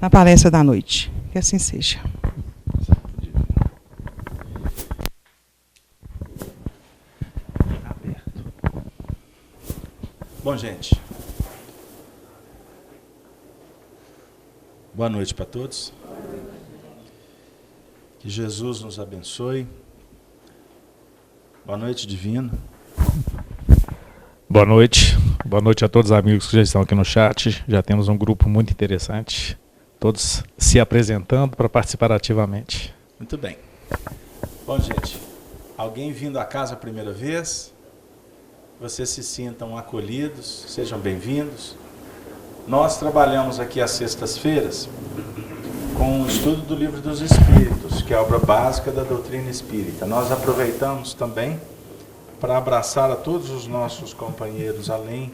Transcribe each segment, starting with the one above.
na palestra da noite. Que assim seja. Bom, gente, boa noite para todos. Que Jesus nos abençoe. Boa noite, Divino. Boa noite a todos os amigos que já estão aqui no chat. Já temos um grupo muito interessante, todos se apresentando para participar ativamente. Muito bem. Bom, gente, alguém vindo à casa a primeira vez? Vocês se sintam acolhidos, sejam bem-vindos. Nós trabalhamos aqui às sextas-feiras com o estudo do Livro dos Espíritos, que é a obra básica da doutrina espírita. Nós aproveitamos também para abraçar a todos os nossos companheiros, além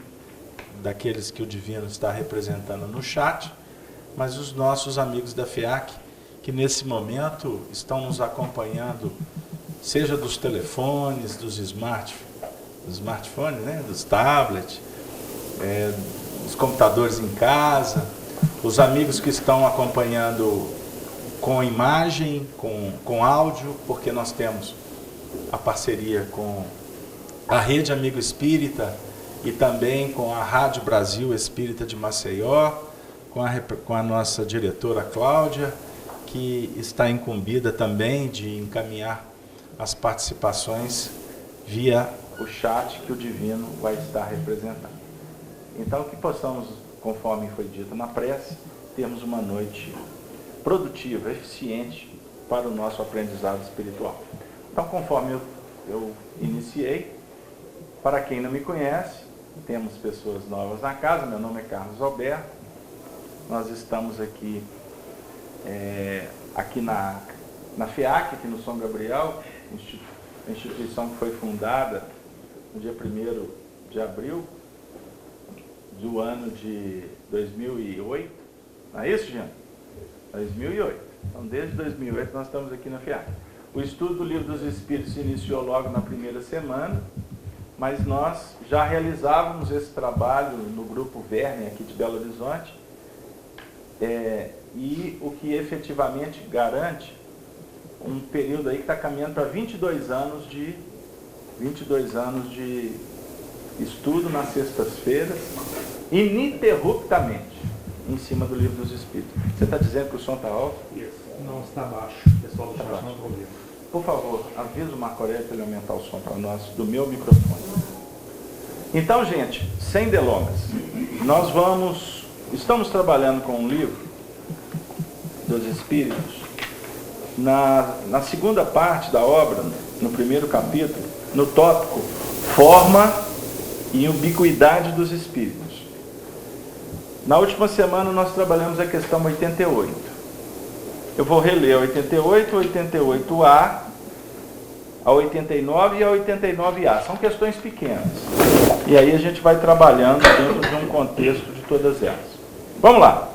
daqueles que o Divino está representando no chat, mas os nossos amigos da FEAC, que nesse momento estão nos acompanhando, seja dos telefones, dos smartphones, né, dos tablets, dos computadores em casa, os amigos que estão acompanhando com imagem, com áudio, porque nós temos a parceria com a Rede Amigo Espírita e também com a Rádio Brasil Espírita de Maceió, com a nossa diretora Cláudia, que está incumbida também de encaminhar as participações via o chat que o Divino vai estar representando. Então, que possamos, conforme foi dito na prece, termos uma noite produtiva, eficiente para o nosso aprendizado espiritual. Então, conforme eu iniciei, para quem não me conhece, temos pessoas novas na casa. Meu nome é Carlos Alberto. Nós estamos aqui na FEAC, aqui no São Gabriel, a instituição que foi fundada no dia 1º de abril do ano de 2008. Não é isso, Jean? 2008. Então, desde 2008 nós estamos aqui na FEAC. O estudo do Livro dos Espíritos se iniciou logo na primeira semana, mas nós já realizávamos esse trabalho no Grupo Verne, aqui de Belo Horizonte, e o que efetivamente garante um período aí que está caminhando para 22 anos de estudo nas sextas-feiras, ininterruptamente, em cima do Livro dos Espíritos. Você está dizendo que o som está alto? Isso. Não, está baixo. Pessoal do chat não está ouvindo. Por favor, avisa o Marco Aurélio para ele aumentar o som para nós do meu microfone. Então, gente, sem delongas, estamos trabalhando com um livro dos Espíritos, na segunda parte da obra, no primeiro capítulo, no tópico Forma e Ubiquidade dos Espíritos. Na última semana nós trabalhamos a questão 88. Eu vou reler a 88, 88A, a 89 e a 89A. São questões pequenas. E aí a gente vai trabalhando dentro de um contexto de todas elas. Vamos lá.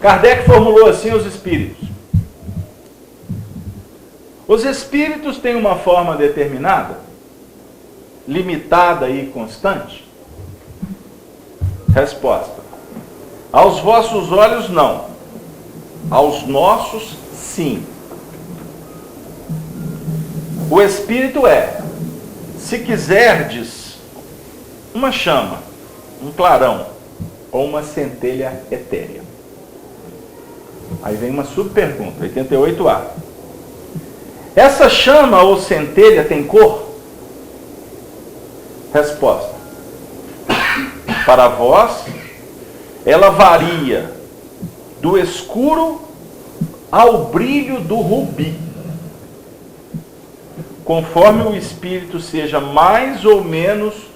Kardec formulou assim os espíritos. Os espíritos têm uma forma determinada, limitada e constante? Resposta. Aos vossos olhos, não. Aos nossos, sim. O espírito é, se quiserdes, uma chama, um clarão ou uma centelha etérea. Aí vem uma subpergunta, 88A. Essa chama ou centelha tem cor? Resposta. Para vós, ela varia do escuro ao brilho do rubi, conforme o espírito seja mais ou menos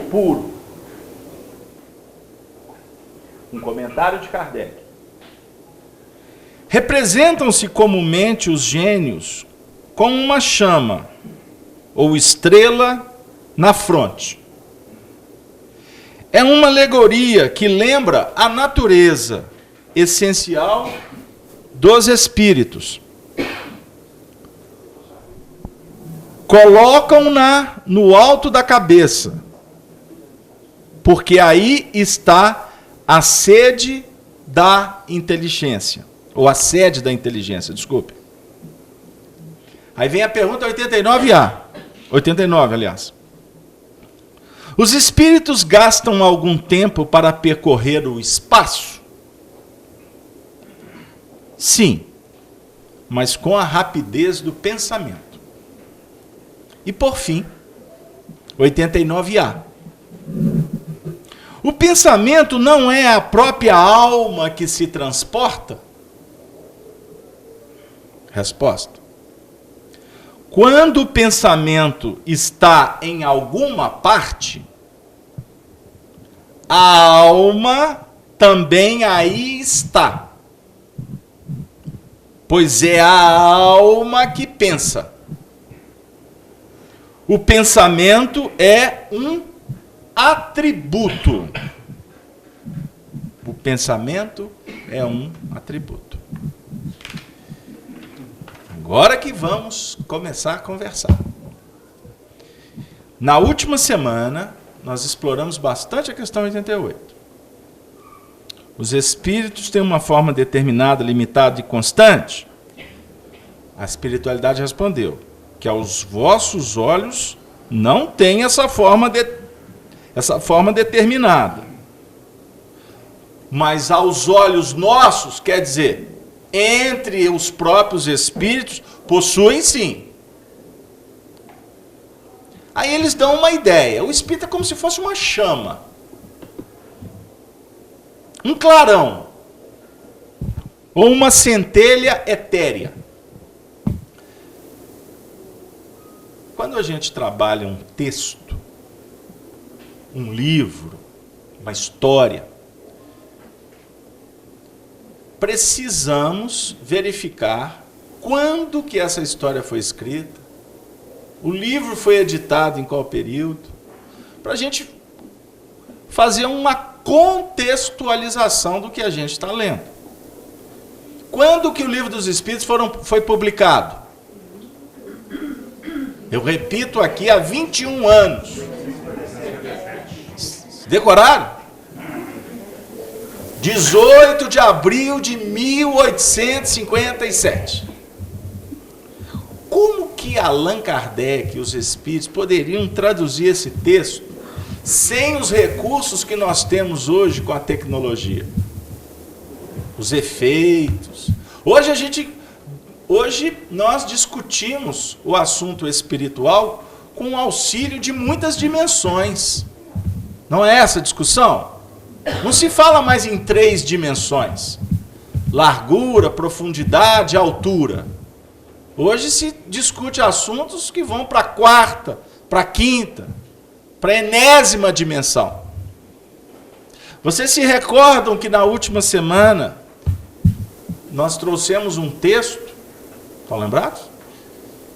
puro. Um comentário de Kardec. Representam-se comumente os gênios com uma chama ou estrela na fronte. É uma alegoria que lembra a natureza essencial dos espíritos. Colocam-na no alto da cabeça, porque aí está a sede da inteligência, ou a sede da inteligência, desculpe. Aí vem a pergunta 89A. 89, aliás. Os espíritos gastam algum tempo para percorrer o espaço? Sim, mas com a rapidez do pensamento. E por fim, 89A. O pensamento não é a própria alma que se transporta? Resposta. Quando o pensamento está em alguma parte, a alma também aí está. Pois é a alma que pensa. O pensamento é um atributo. O pensamento é um atributo. Agora que vamos começar a conversar. Na última semana, nós exploramos bastante a questão 88. Os espíritos têm uma forma determinada, limitada e constante? A espiritualidade respondeu que aos vossos olhos não tem essa forma determinada. Mas aos olhos nossos, quer dizer, entre os próprios espíritos, possuem sim. Aí eles dão uma ideia. O espírito é como se fosse uma chama. Um clarão. Ou uma centelha etérea. Quando a gente trabalha um texto, um livro, uma história, precisamos verificar quando que essa história foi escrita, o livro foi editado em qual período, para a gente fazer uma contextualização do que a gente está lendo. Quando que o Livro dos Espíritos foi publicado? Eu repito aqui, há 21 anos. Decoraram? 18 de abril de 1857. Como que Allan Kardec e os espíritos poderiam traduzir esse texto sem os recursos que nós temos hoje com a tecnologia? Os efeitos. Hoje nós discutimos o assunto espiritual com o auxílio de muitas dimensões. Não é essa a discussão? Não se fala mais em 3 dimensões. Largura, profundidade, altura. Hoje se discute assuntos que vão para a 4ª, para a 5ª, para a enésima dimensão. Vocês se recordam que na última semana nós trouxemos um texto, estão lembrados?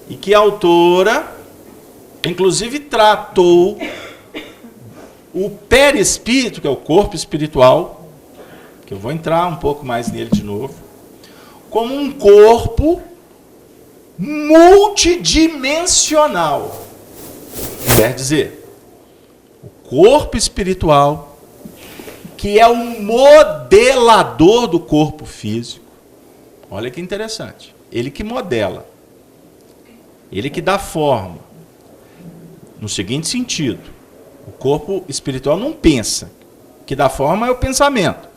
E que a autora, inclusive, tratou o perispírito, que é o corpo espiritual, que eu vou entrar um pouco mais nele de novo, como um corpo multidimensional. Quer dizer, o corpo espiritual, que é o modelador do corpo físico. Olha que interessante. Ele que modela. Ele que dá forma. No seguinte sentido: o corpo espiritual não pensa. O que dá forma é o pensamento.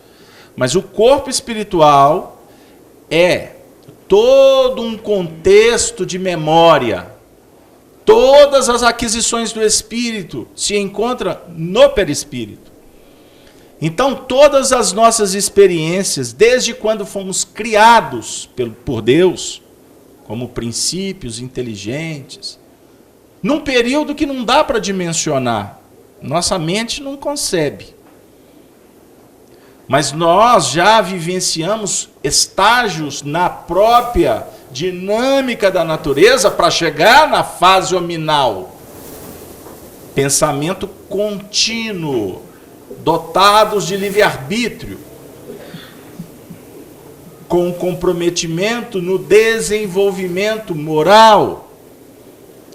Mas o corpo espiritual é todo um contexto de memória. Todas as aquisições do espírito se encontram no perispírito. Então, todas as nossas experiências, desde quando fomos criados por Deus, como princípios inteligentes, num período que não dá para dimensionar, nossa mente não concebe. Mas nós já vivenciamos estágios na própria dinâmica da natureza para chegar na fase hominal. Pensamento contínuo, dotados de livre-arbítrio, com comprometimento no desenvolvimento moral.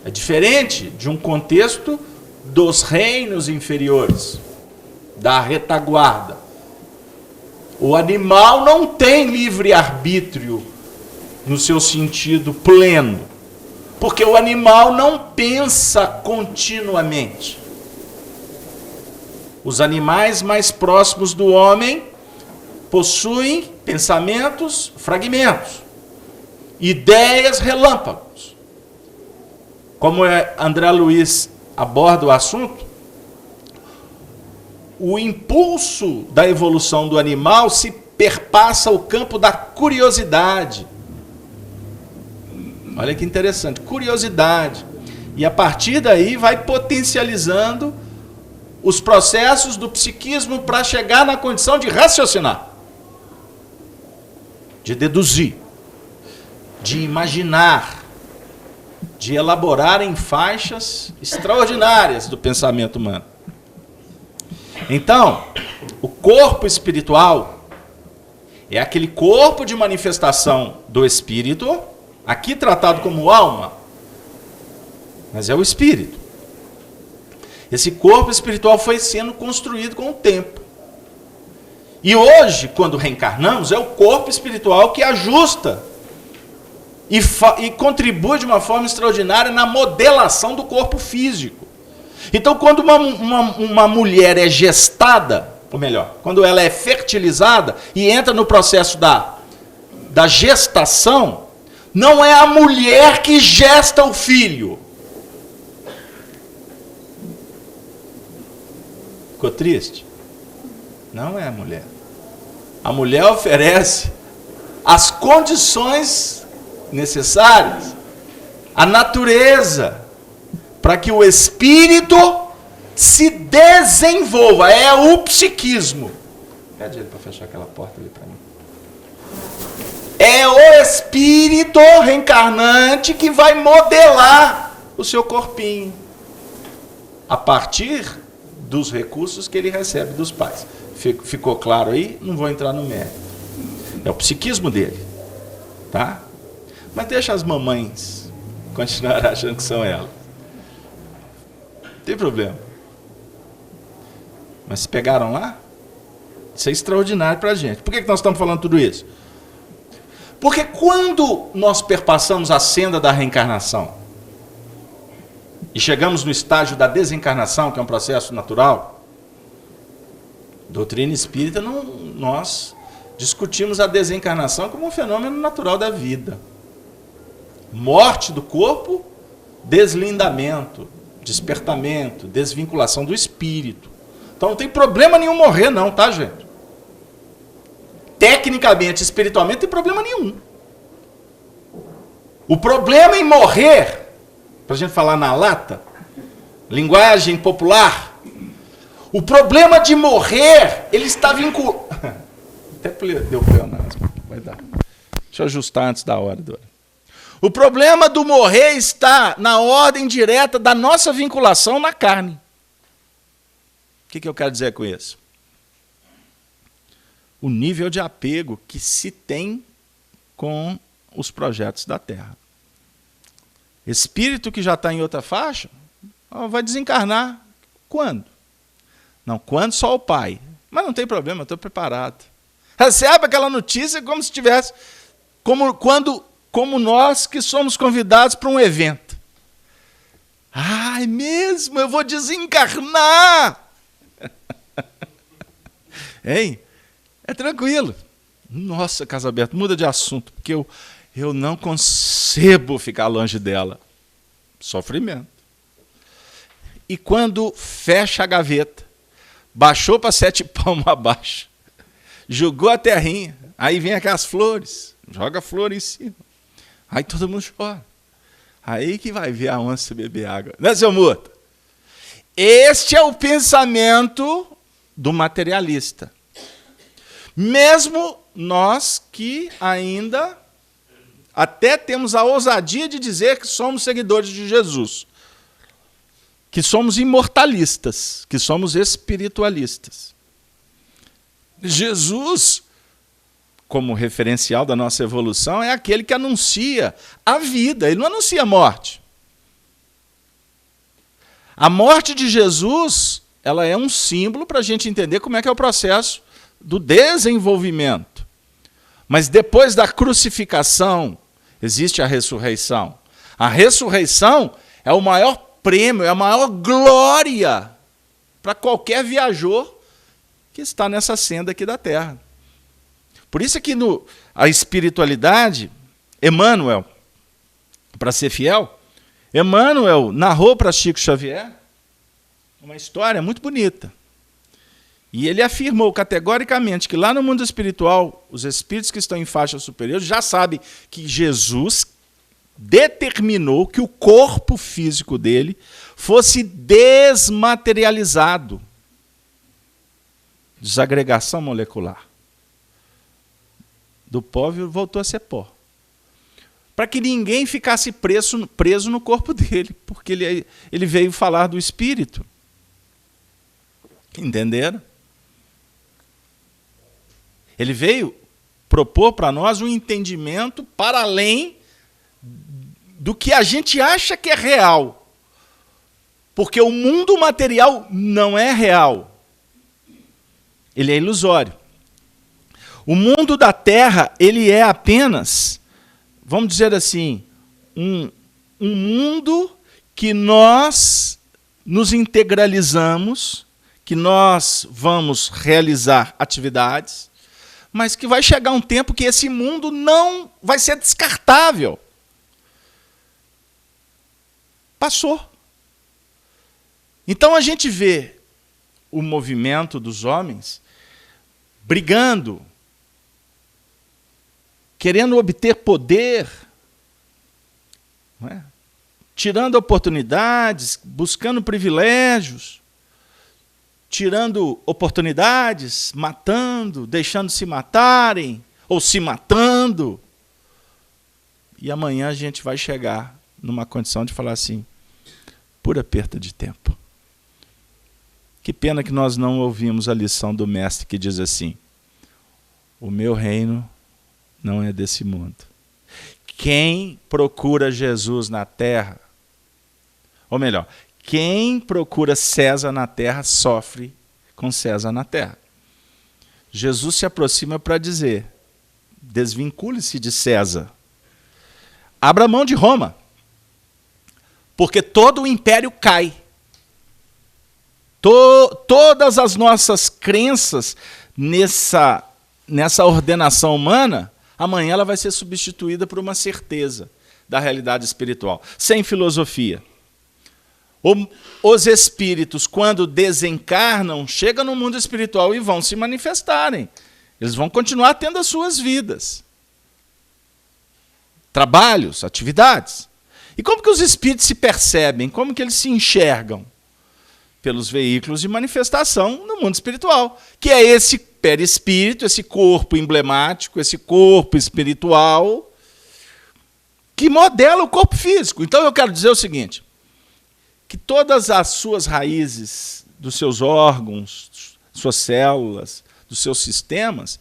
É diferente de um contexto dos reinos inferiores, da retaguarda. O animal não tem livre-arbítrio no seu sentido pleno, porque o animal não pensa continuamente. Os animais mais próximos do homem possuem pensamentos, fragmentos, ideias relâmpagos. Como André Luiz aborda o assunto, o impulso da evolução do animal se perpassa o campo da curiosidade. Olha que interessante, curiosidade. E a partir daí vai potencializando os processos do psiquismo para chegar na condição de raciocinar, de deduzir, de imaginar, de elaborar em faixas extraordinárias do pensamento humano. Então, o corpo espiritual é aquele corpo de manifestação do espírito, aqui tratado como alma, mas é o espírito. Esse corpo espiritual foi sendo construído com o tempo. E hoje, quando reencarnamos, é o corpo espiritual que ajusta e contribui de uma forma extraordinária na modelação do corpo físico. Então, quando uma mulher é gestada, ou melhor, quando ela é fertilizada e entra no processo da gestação, não é a mulher que gesta o filho. Ficou triste? Não é a mulher. A mulher oferece as condições necessárias, a natureza, para que o espírito se desenvolva. É o psiquismo. Pede ele para fechar aquela porta ali para mim. É o espírito reencarnante que vai modelar o seu corpinho a partir dos recursos que ele recebe dos pais. Ficou claro aí? Não vou entrar no mérito. É o psiquismo dele. Tá? Mas deixa as mamães continuar achando que são elas. Não tem problema. Mas se pegaram lá, isso é extraordinário para a gente. Por que nós estamos falando tudo isso? Porque quando nós perpassamos a senda da reencarnação e chegamos no estágio da desencarnação, que é um processo natural, doutrina espírita, nós discutimos a desencarnação como um fenômeno natural da vida. Morte do corpo, deslindamento, despertamento, desvinculação do espírito. Então não tem problema nenhum morrer não, tá, gente? Tecnicamente, espiritualmente, não tem problema nenhum. O problema em morrer, para a gente falar na lata, linguagem popular, o problema de morrer, ele está vinculado... Até deu pleonasmo, vai dar. Deixa eu ajustar antes da hora. O problema do morrer está na ordem direta da nossa vinculação na carne. O que eu quero dizer com isso? O nível de apego que se tem com os projetos da Terra. Espírito que já está em outra faixa, vai desencarnar. Quando? Não, quando só o pai. Mas não tem problema, eu estou preparado. Recebe aquela notícia como se tivesse... Como nós que somos convidados para um evento. Ai, mesmo, eu vou desencarnar. Hein? É tranquilo. Nossa, Casa Aberta, muda de assunto, porque eu não concebo ficar longe dela. Sofrimento. E quando fecha a gaveta, baixou para 7 palmos abaixo, jogou a terrinha, aí vem aquelas flores, joga a flor em cima. Aí todo mundo chora. Aí que vai ver a onça beber água. Né, seu Muto? Este é o pensamento do materialista. Mesmo nós que ainda até temos a ousadia de dizer que somos seguidores de Jesus, que somos imortalistas, que somos espiritualistas. Jesus, como referencial da nossa evolução, é aquele que anuncia a vida, ele não anuncia a morte. A morte de Jesus, ela é um símbolo para a gente entender como é que é o processo do desenvolvimento. Mas depois da crucificação, existe a ressurreição. A ressurreição é o maior prêmio, é a maior glória para qualquer viajor que está nessa senda aqui da Terra. Por isso é que a espiritualidade, Emmanuel, para ser fiel, Emmanuel narrou para Chico Xavier uma história muito bonita. E ele afirmou categoricamente que lá no mundo espiritual, os espíritos que estão em faixa superior já sabem que Jesus determinou que o corpo físico dele fosse desmaterializado. Desagregação molecular. Do pó voltou a ser pó. Para que ninguém ficasse preso no corpo dele, porque ele veio falar do espírito. Entenderam? Ele veio propor para nós um entendimento para além do que a gente acha que é real. Porque o mundo material não é real. Ele é ilusório. O mundo da Terra, ele é apenas, vamos dizer assim, um mundo que nós nos integralizamos, que nós vamos realizar atividades, mas que vai chegar um tempo que esse mundo não vai ser descartável. Passou. Então a gente vê o movimento dos homens brigando, querendo obter poder, não é? Tirando oportunidades, buscando privilégios, tirando oportunidades, matando, deixando se matarem, ou se matando. E amanhã a gente vai chegar numa condição de falar assim, pura perda de tempo. Que pena que nós não ouvimos a lição do mestre que diz assim, o meu reino não é desse mundo. Quem procura Jesus na terra, ou melhor, quem procura César na terra, sofre com César na terra. Jesus se aproxima para dizer, desvincule-se de César. Abra mão de Roma, porque todo o império cai. Todas as nossas crenças nessa ordenação humana, amanhã ela vai ser substituída por uma certeza da realidade espiritual, sem filosofia. Os espíritos, quando desencarnam, chegam no mundo espiritual e vão se manifestarem. Eles vão continuar tendo as suas vidas. Trabalhos, atividades. E como que os espíritos se percebem? Como que eles se enxergam? Pelos veículos de manifestação no mundo espiritual, que é esse perispírito, esse corpo emblemático, esse corpo espiritual, que modela o corpo físico. Então eu quero dizer o seguinte, que todas as suas raízes, dos seus órgãos, suas células, dos seus sistemas,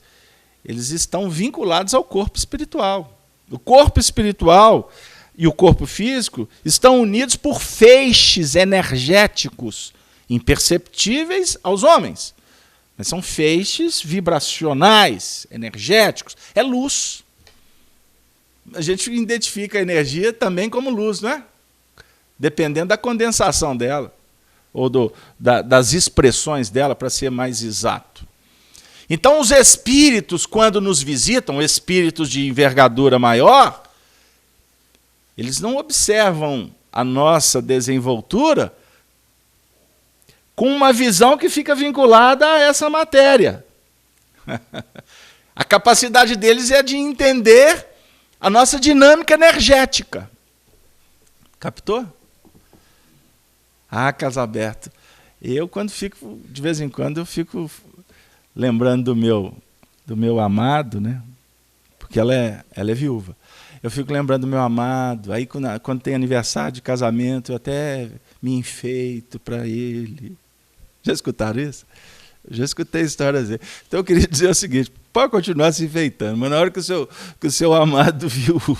eles estão vinculados ao corpo espiritual. O corpo espiritual e o corpo físico estão unidos por feixes energéticos, imperceptíveis aos homens. Mas são feixes vibracionais, energéticos. É luz. A gente identifica a energia também como luz, não é? Dependendo da condensação dela, ou das expressões dela, para ser mais exato. Então, os espíritos, quando nos visitam, espíritos de envergadura maior, eles não observam a nossa desenvoltura com uma visão que fica vinculada a essa matéria. A capacidade deles é de entender a nossa dinâmica energética. Captou? Ah, Casalberto, eu quando fico, de vez em quando, eu fico lembrando do meu amado, né? Porque ela é viúva. Eu fico lembrando do meu amado, aí quando tem aniversário de casamento, eu até me enfeito para ele. Já escutaram isso? Eu já escutei histórias dele. Então eu queria dizer o seguinte, pode continuar se enfeitando, mas na hora que o seu amado viúvo,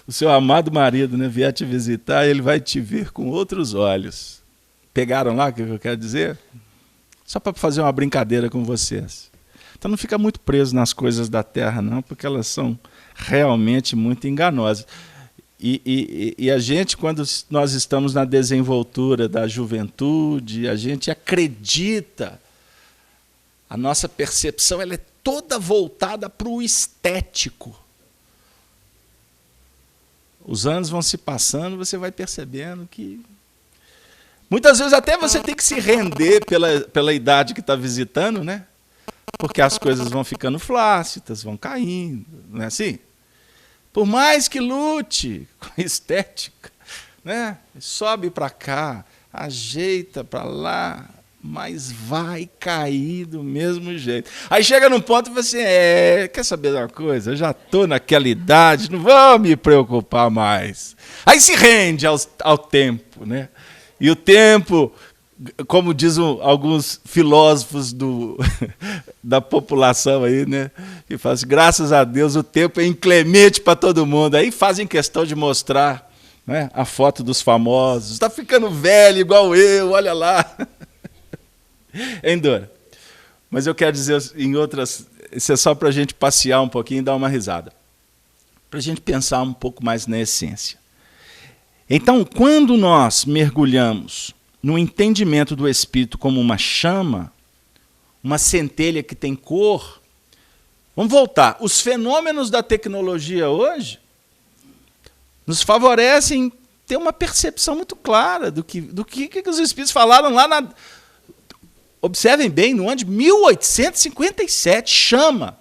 o seu amado marido, né, vier te visitar, ele vai te ver com outros olhos. Pegaram lá o que eu quero dizer? Só para fazer uma brincadeira com vocês. Então não fica muito preso nas coisas da terra, não, porque elas são realmente muito enganosas. E a gente, quando nós estamos na desenvoltura da juventude, a gente acredita, a nossa percepção ela é toda voltada para o estético. Os anos vão se passando, você vai percebendo que... Muitas vezes até você tem que se render pela idade que está visitando, né? Porque as coisas vão ficando flácidas, vão caindo, não é assim? Por mais que lute com a estética, né? Sobe para cá, ajeita para lá, mas vai cair do mesmo jeito. Aí chega num ponto e você, quer saber de uma coisa? Eu já estou naquela idade, não vou me preocupar mais. Aí se rende ao tempo, né? E o tempo, como dizem alguns filósofos da população aí, né? Que falam assim, graças a Deus o tempo é inclemente para todo mundo. Aí fazem questão de mostrar, né, a foto dos famosos. Está ficando velho igual eu, olha lá. Hein, Dora? Mas eu quero dizer em outras... Isso é só para a gente passear um pouquinho e dar uma risada. Para a gente pensar um pouco mais na essência. Então, quando nós mergulhamos no entendimento do Espírito como uma chama, uma centelha que tem cor... Vamos voltar. Os fenômenos da tecnologia hoje nos favorecem ter uma percepção muito clara do que os Espíritos falaram lá na... Observem bem, no ano de 1857, chama.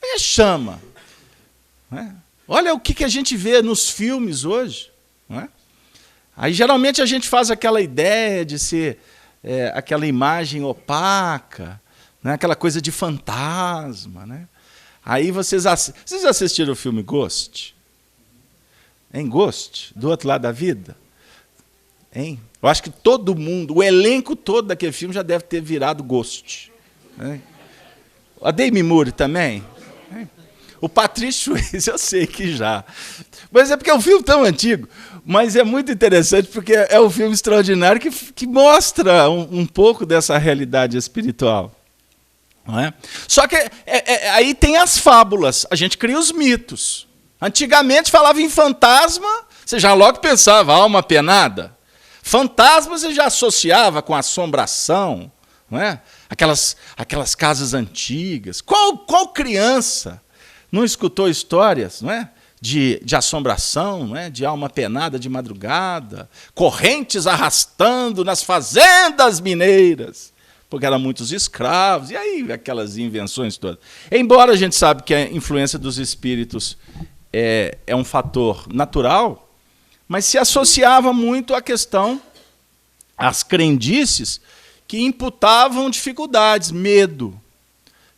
É chama. Não é? Olha o que a gente vê nos filmes hoje. Não é? Aí, geralmente, a gente faz aquela ideia de ser aquela imagem opaca, né? Aquela coisa de fantasma. Né? Aí vocês assistiram o filme Ghost? Hein, Ghost? Do Outro Lado da Vida? Hein? Eu acho que todo mundo, o elenco todo daquele filme já deve ter virado Ghost. Hein? A Demi Moore também. Hein? O Patrick Swayze, eu sei que já. Mas é porque é um filme tão antigo. Mas é muito interessante porque é um filme extraordinário que mostra um pouco dessa realidade espiritual. Não é? Só que aí tem as fábulas, a gente cria os mitos. Antigamente falava em fantasma, você já logo pensava, alma penada. Fantasma você já associava com assombração, não é? Aquelas casas antigas. Qual criança não escutou histórias, não é? De assombração, não é? De alma penada de madrugada, correntes arrastando nas fazendas mineiras, porque eram muitos escravos, e aí aquelas invenções todas. Embora a gente sabe que a influência dos espíritos é um fator natural, mas se associava muito à questão, às crendices que imputavam dificuldades, medo,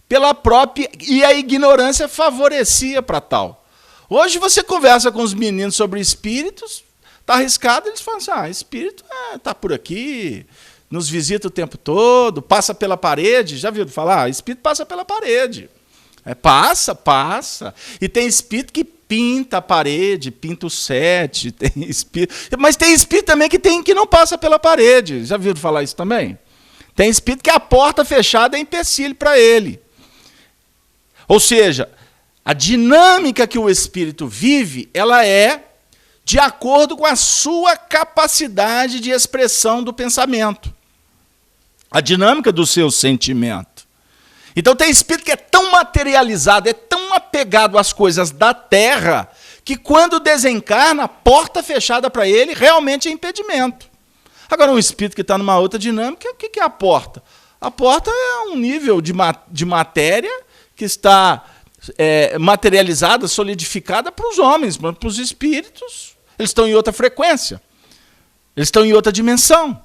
pela própria... E a ignorância favorecia para tal. Hoje você conversa com os meninos sobre espíritos, está arriscado, eles falam assim, espírito está por aqui, nos visita o tempo todo, passa pela parede. Já viu falar? Espírito passa pela parede. Passa. E tem espírito que pinta a parede, pinta o set, mas tem espírito também que não passa pela parede. Já viram falar isso também? Tem espírito que a porta fechada é empecilho para ele. Ou seja, a dinâmica que o espírito vive, ela é de acordo com a sua capacidade de expressão do pensamento. A dinâmica do seu sentimento. Então tem espírito que é tão materializado, é tão apegado às coisas da terra, que quando desencarna, a porta fechada para ele realmente é impedimento. Agora, um espírito que está numa outra dinâmica, o que é a porta? A porta é um nível de matéria que está materializada, solidificada para os homens, mas para os espíritos, eles estão em outra frequência, eles estão em outra dimensão.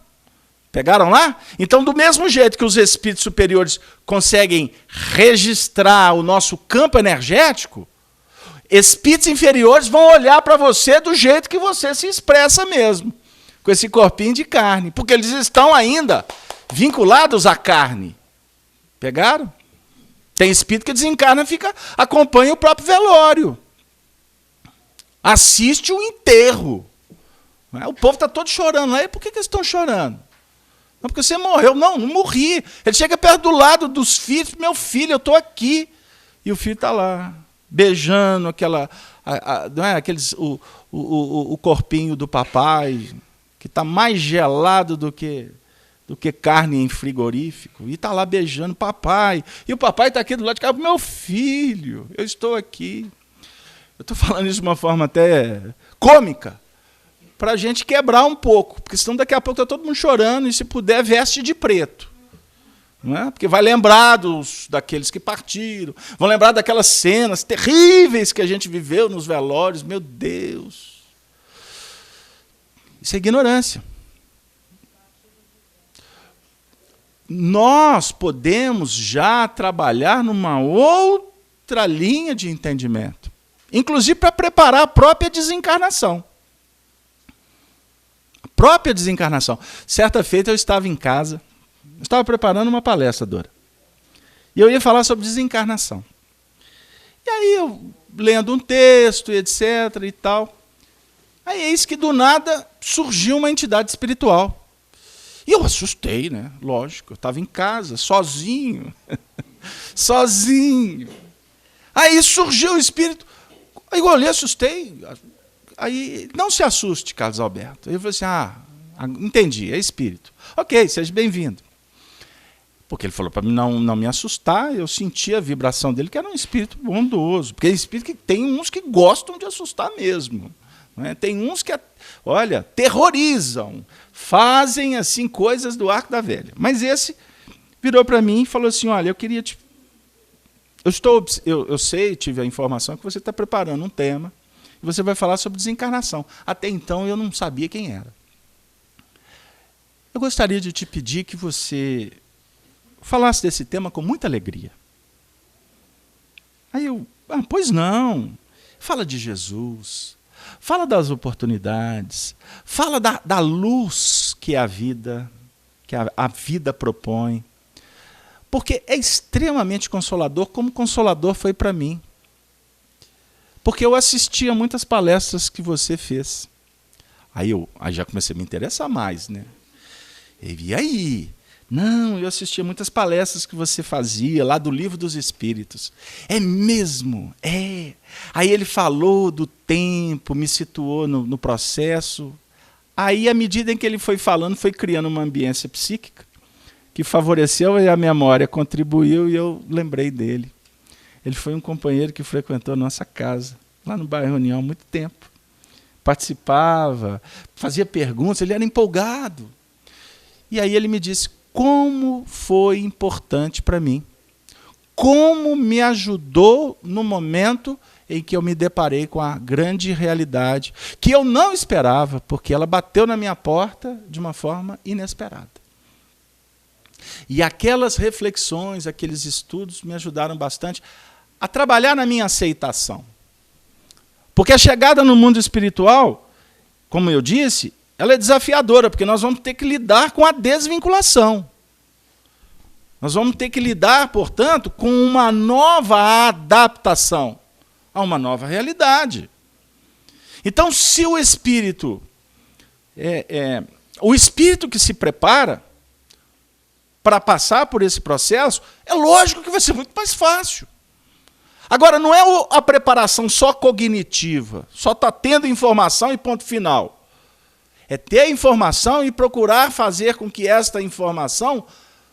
Pegaram lá? Então, do mesmo jeito que os espíritos superiores conseguem registrar o nosso campo energético, espíritos inferiores vão olhar para você do jeito que você se expressa mesmo, com esse corpinho de carne, porque eles estão ainda vinculados à carne. Pegaram? Tem espírito que desencarna e acompanha o próprio velório. Assiste o enterro. O povo está todo chorando lá. E por que eles estão chorando? Não, porque você morreu. Não, não morri. Ele chega perto do lado dos filhos. Meu filho, eu estou aqui. E o filho está lá, beijando não é, o corpinho do papai, que está mais gelado do que carne em frigorífico. E está lá beijando o papai. E o papai está aqui do lado de cá. Meu filho, eu estou aqui. Eu estou falando isso de uma forma até cômica, para a gente quebrar um pouco, porque senão daqui a pouco está todo mundo chorando, e se puder, veste de preto. Não é? Porque vai lembrar daqueles que partiram, vão lembrar daquelas cenas terríveis que a gente viveu nos velórios. Meu Deus! Isso é ignorância. Nós podemos já trabalhar numa outra linha de entendimento, inclusive para preparar a própria desencarnação. Própria desencarnação. Certa feita eu estava em casa, estava preparando uma palestra, Dora, e eu ia falar sobre desencarnação. E aí eu, lendo um texto, etc. e tal, aí eis que do nada surgiu uma entidade espiritual. E eu assustei, né? Lógico, eu estava em casa, sozinho, sozinho. Aí surgiu o espírito, aí eu olhei, assustei. Aí, não se assuste, Carlos Alberto. Ele falou assim, entendi, é espírito. Ok, seja bem-vindo. Porque ele falou para mim não me assustar, eu senti a vibração dele, que era um espírito bondoso. Porque é espírito que tem uns que gostam de assustar mesmo. Não é? Tem uns que, olha, terrorizam, fazem assim coisas do arco da velha. Mas esse virou para mim e falou assim, olha, eu queria te... Eu sei, tive a informação que você está preparando um tema, e você vai falar sobre desencarnação. Até então eu não sabia quem era. Eu gostaria de te pedir que você falasse desse tema com muita alegria. Aí eu, pois não, fala de Jesus, fala das oportunidades, fala da luz que é a vida, que a vida propõe. Porque é extremamente consolador, como consolador foi para mim. Porque eu assisti a muitas palestras que você fez. Aí já comecei a me interessar mais, né? E aí? Não, eu assistia muitas palestras que você fazia, lá do Livro dos Espíritos. É mesmo? É. Aí ele falou do tempo, me situou no processo. Aí, à medida em que ele foi falando, foi criando uma ambiência psíquica que favoreceu e a memória contribuiu, e eu lembrei dele. Ele foi um companheiro que frequentou a nossa casa, lá no bairro União, há muito tempo. Participava, fazia perguntas, ele era empolgado. E aí ele me disse como foi importante para mim, como me ajudou no momento em que eu me deparei com a grande realidade, que eu não esperava, porque ela bateu na minha porta de uma forma inesperada. E aquelas reflexões, aqueles estudos me ajudaram bastante a trabalhar na minha aceitação. Porque a chegada no mundo espiritual, como eu disse, ela é desafiadora, porque nós vamos ter que lidar com a desvinculação. Nós vamos ter que lidar, portanto, com uma nova adaptação a uma nova realidade. Então, se o espírito que se prepara para passar por esse processo, é lógico que vai ser muito mais fácil. Agora, não é a preparação só cognitiva, só está tendo informação e ponto final. É ter a informação e procurar fazer com que esta informação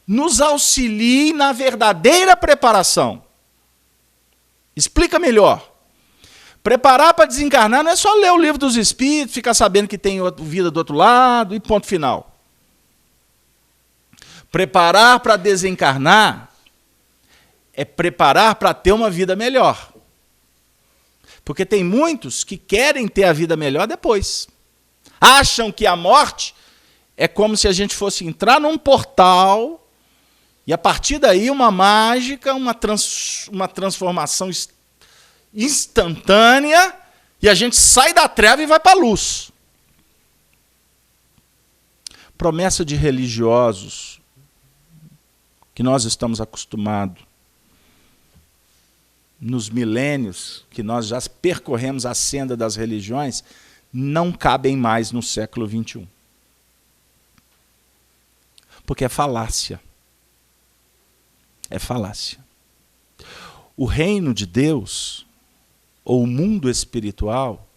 nos auxilie na verdadeira preparação. Explica melhor. Preparar para desencarnar não é só ler o Livro dos Espíritos, ficar sabendo que tem vida do outro lado e ponto final. Preparar para desencarnar é preparar para ter uma vida melhor. Porque tem muitos que querem ter a vida melhor depois. Acham que a morte é como se a gente fosse entrar num portal e a partir daí uma mágica, uma transformação instantânea e a gente sai da treva e vai para a luz. Promessa de religiosos que nós estamos acostumados nos milênios que nós já percorremos a senda das religiões, não cabem mais no século XXI. Porque é falácia. É falácia. O reino de Deus, ou o mundo espiritual,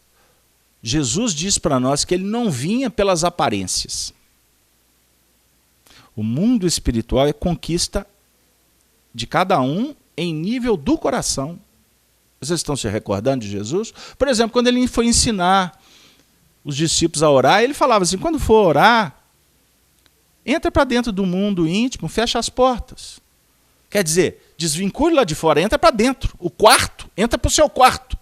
Jesus diz para nós que ele não vinha pelas aparências. O mundo espiritual é conquista de cada um em nível do coração. Vocês estão se recordando de Jesus? Por exemplo, quando ele foi ensinar os discípulos a orar, ele falava assim, quando for orar, entra para dentro do mundo íntimo, fecha as portas. Quer dizer, desvincule lá de fora, entra para dentro. O quarto, entra para o seu quarto.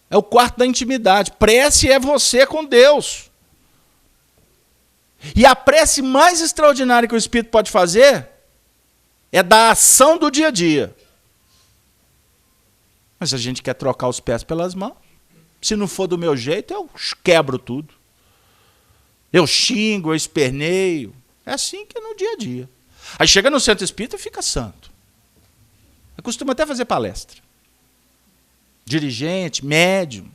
É o quarto da intimidade. Prece é você com Deus. E a prece mais extraordinária que o Espírito pode fazer é da ação do dia a dia. Mas a gente quer trocar os pés pelas mãos. Se não for do meu jeito, eu quebro tudo. Eu xingo, eu esperneio. É assim que é no dia a dia. Aí chega no centro espírita e fica santo. Eu costumo até fazer palestra. Dirigente, médium.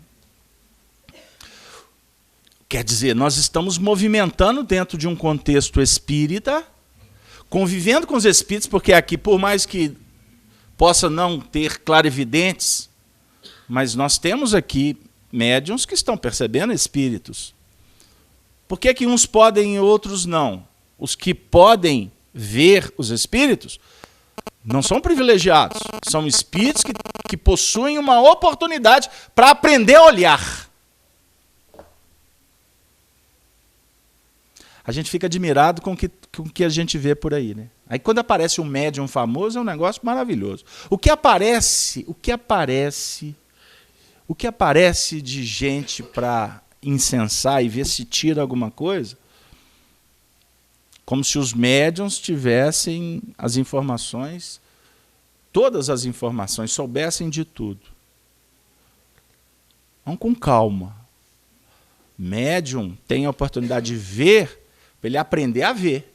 Quer dizer, nós estamos movimentando dentro de um contexto espírita, convivendo com os espíritos, porque aqui, por mais que possa não ter clarividentes, mas nós temos aqui médiuns que estão percebendo espíritos. Por que que uns podem e outros não? Os que podem ver os espíritos não são privilegiados, são espíritos que possuem uma oportunidade para aprender a olhar. A gente fica admirado com o que a gente vê por aí, né? Aí quando aparece um médium famoso é um negócio maravilhoso. O que aparece de gente para incensar e ver se tira alguma coisa, como se os médiuns tivessem as informações, todas as informações, soubessem de tudo. Vamos com calma. Médium tem a oportunidade de ver, para ele aprender a ver.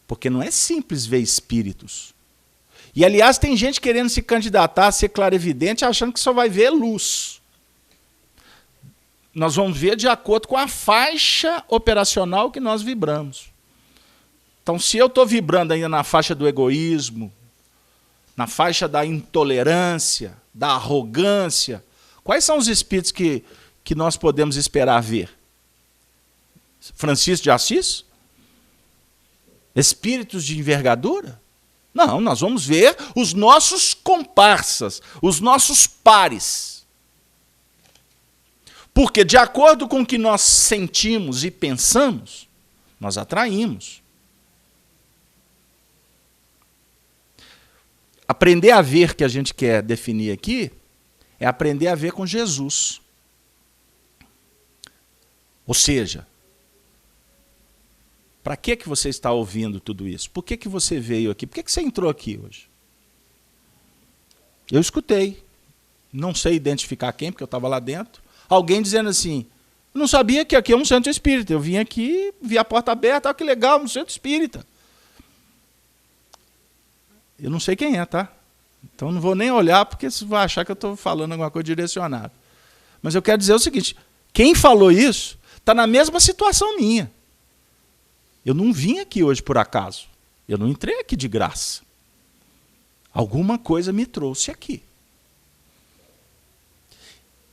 Porque não é simples ver espíritos. E, aliás, tem gente querendo se candidatar a ser clarividente, achando que só vai ver luz. Nós vamos ver de acordo com a faixa operacional que nós vibramos. Então, se eu estou vibrando ainda na faixa do egoísmo, na faixa da intolerância, da arrogância, quais são os espíritos que nós podemos esperar ver? Francisco de Assis? Espíritos de envergadura? Não, nós vamos ver os nossos comparsas, os nossos pares. Porque, de acordo com o que nós sentimos e pensamos, nós atraímos. Aprender a ver, que a gente quer definir aqui, é aprender a ver com Jesus. Ou seja, para que você está ouvindo tudo isso? Por que você veio aqui? Por que você entrou aqui hoje? Eu escutei. Não sei identificar quem, porque eu estava lá dentro. Alguém dizendo assim, não sabia que aqui é um centro espírita. Eu vim aqui, vi a porta aberta, que legal, um centro espírita. Eu não sei quem é, tá? Então não vou nem olhar, porque você vai achar que eu estou falando alguma coisa direcionada. Mas eu quero dizer o seguinte, quem falou isso está na mesma situação minha. Eu não vim aqui hoje por acaso. Eu não entrei aqui de graça. Alguma coisa me trouxe aqui.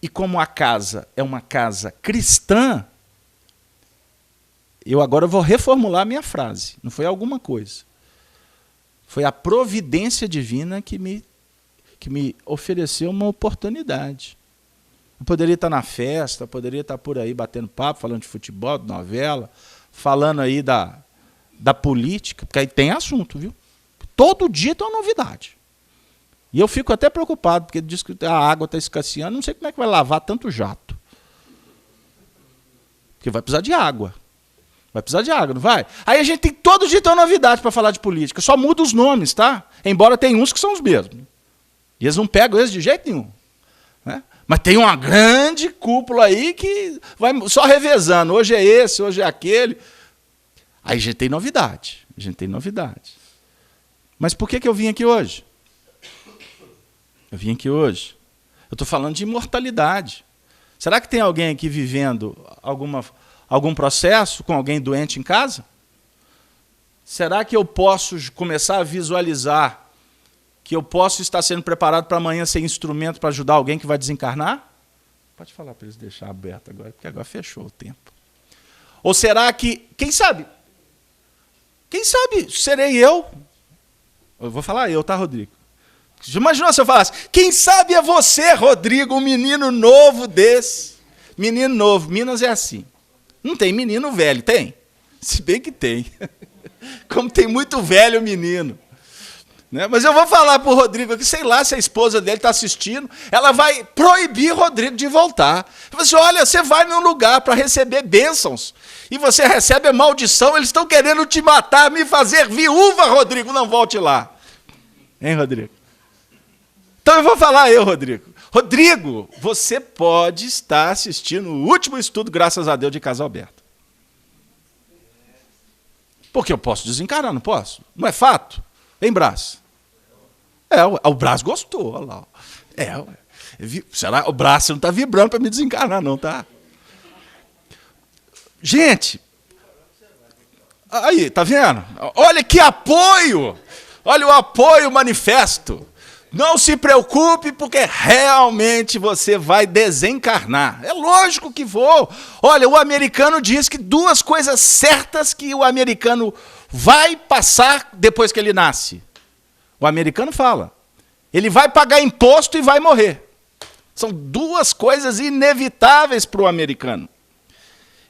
E como a casa é uma casa cristã, eu agora vou reformular a minha frase. Não foi alguma coisa. Foi a providência divina que me ofereceu uma oportunidade. Eu poderia estar na festa, poderia estar por aí batendo papo, falando de futebol, de novela, falando aí da política, porque aí tem assunto, viu? Todo dia tem uma novidade. E eu fico até preocupado, porque diz que a água está escasseando, não sei como é que vai lavar tanto jato. Porque vai precisar de água. Vai precisar de água, não vai? Aí a gente tem todo dia tem uma novidade para falar de política. Só muda os nomes, tá? Embora tem uns que são os mesmos. E eles não pegam eles de jeito nenhum. Né? Mas tem uma grande cúpula aí que vai só revezando. Hoje é esse, hoje é aquele. Aí a gente tem novidade. A gente tem novidade. Mas por que eu vim aqui hoje? Eu vim aqui hoje. Eu estou falando de imortalidade. Será que tem alguém aqui vivendo algum processo com alguém doente em casa? Será que eu posso começar a visualizar que eu posso estar sendo preparado para amanhã ser instrumento para ajudar alguém que vai desencarnar? Pode falar para eles deixar aberto agora, porque agora fechou o tempo. Ou será que, quem sabe serei eu? Eu vou falar eu, tá, Rodrigo? Imagina se eu falasse, quem sabe é você, Rodrigo, um menino novo desse. Menino novo, Minas é assim. Não tem menino velho, tem? Se bem que tem. Como tem muito velho menino. Né? Mas eu vou falar para o Rodrigo aqui, sei lá se a esposa dele está assistindo, ela vai proibir o Rodrigo de voltar. Ela assim, olha, você vai num lugar para receber bênçãos e você recebe a maldição, eles estão querendo te matar, me fazer viúva, Rodrigo, não volte lá. Hein, Rodrigo? Então eu vou falar Rodrigo. Rodrigo, você pode estar assistindo o último estudo, graças a Deus, de Casalberto. Porque eu posso desencarar, não posso? Não é fato? Hein, Brás? O Brás gostou, olha lá. Será? O Brás não está vibrando para me desencarnar, não, tá? Gente, aí, tá vendo? Olha que apoio! Olha o apoio manifesto. Não se preocupe, porque realmente você vai desencarnar. É lógico que vou. Olha, o americano diz que 2 coisas certas que o americano vai passar depois que ele nasce. O americano fala. Ele vai pagar imposto e vai morrer. São 2 coisas inevitáveis para o americano.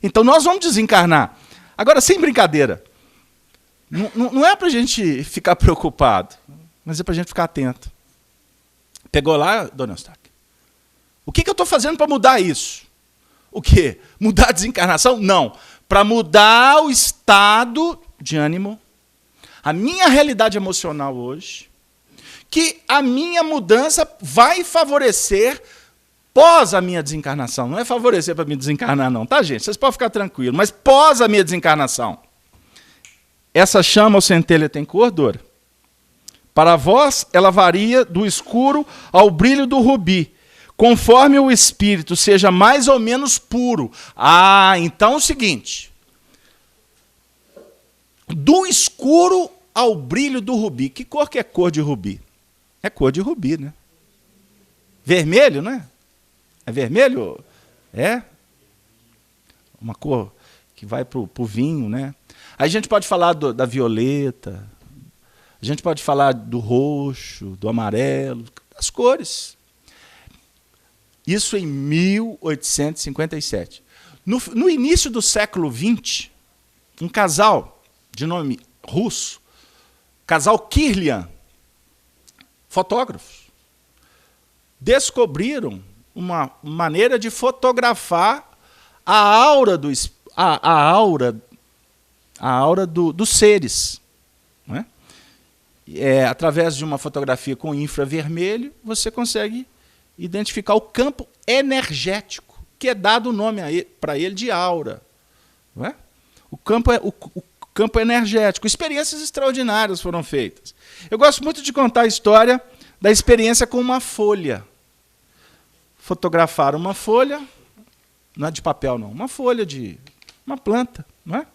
Então nós vamos desencarnar. Agora, sem brincadeira. Não é para a gente ficar preocupado, mas é para a gente ficar atento. Pegou lá, dona Eustáquia? O que eu estou fazendo para mudar isso? O quê? Mudar a desencarnação? Não. Para mudar o estado de ânimo, a minha realidade emocional hoje, que a minha mudança vai favorecer pós a minha desencarnação. Não é favorecer para me desencarnar, não, tá, gente? Vocês podem ficar tranquilos, mas pós a minha desencarnação. Essa chama ou centelha tem cor, Dora? Para vós, ela varia do escuro ao brilho do rubi, conforme o espírito seja mais ou menos puro. Então é o seguinte. Do escuro ao brilho do rubi. Que cor que é cor de rubi? É cor de rubi, né? Vermelho, não é? É vermelho? É? Uma cor que vai para o vinho, né? Aí a gente pode falar da violeta, a gente pode falar do roxo, do amarelo, das cores. Isso em 1857. No início do século XX, um casal de nome russo, casal Kirlian, fotógrafos, descobriram uma maneira de fotografar a aura dos seres. Não é? Através de uma fotografia com infravermelho, você consegue identificar o campo energético, que é dado o nome para ele de aura. Não é? O campo energético. Experiências extraordinárias foram feitas. Eu gosto muito de contar a história da experiência com uma folha. Fotografaram uma folha, não é de papel, não, uma folha de uma planta, não é?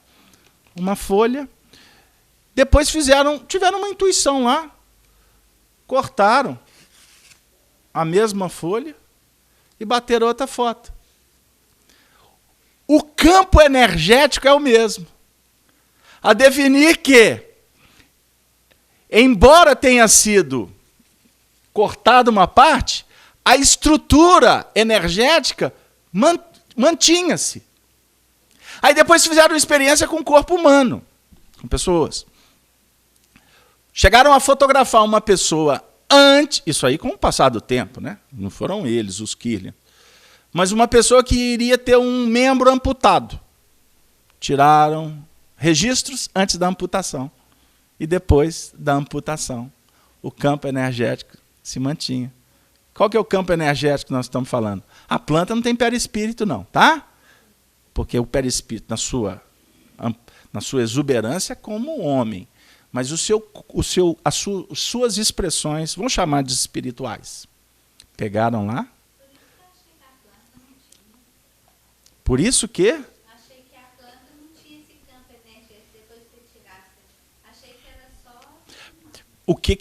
Uma folha. Depois tiveram uma intuição lá, cortaram a mesma folha e bateram outra foto. O campo energético é o mesmo. A definir que, embora tenha sido cortada uma parte, a estrutura energética mantinha-se. Aí depois fizeram uma experiência com o corpo humano, com pessoas. Chegaram a fotografar uma pessoa antes, isso aí com o passar do tempo, né? Não foram eles, os Kirlian, mas uma pessoa que iria ter um membro amputado. Tiraram registros antes da amputação. E depois da amputação, o campo energético se mantinha. Qual que é o campo energético que nós estamos falando? A planta não tem perispírito, não, tá? Porque o perispírito, na sua exuberância, é como um homem. Mas as suas expressões, vamos chamar de espirituais. Pegaram lá? Por isso que? Achei que a planta não tinha esse campo energético depois que você tirasse. o que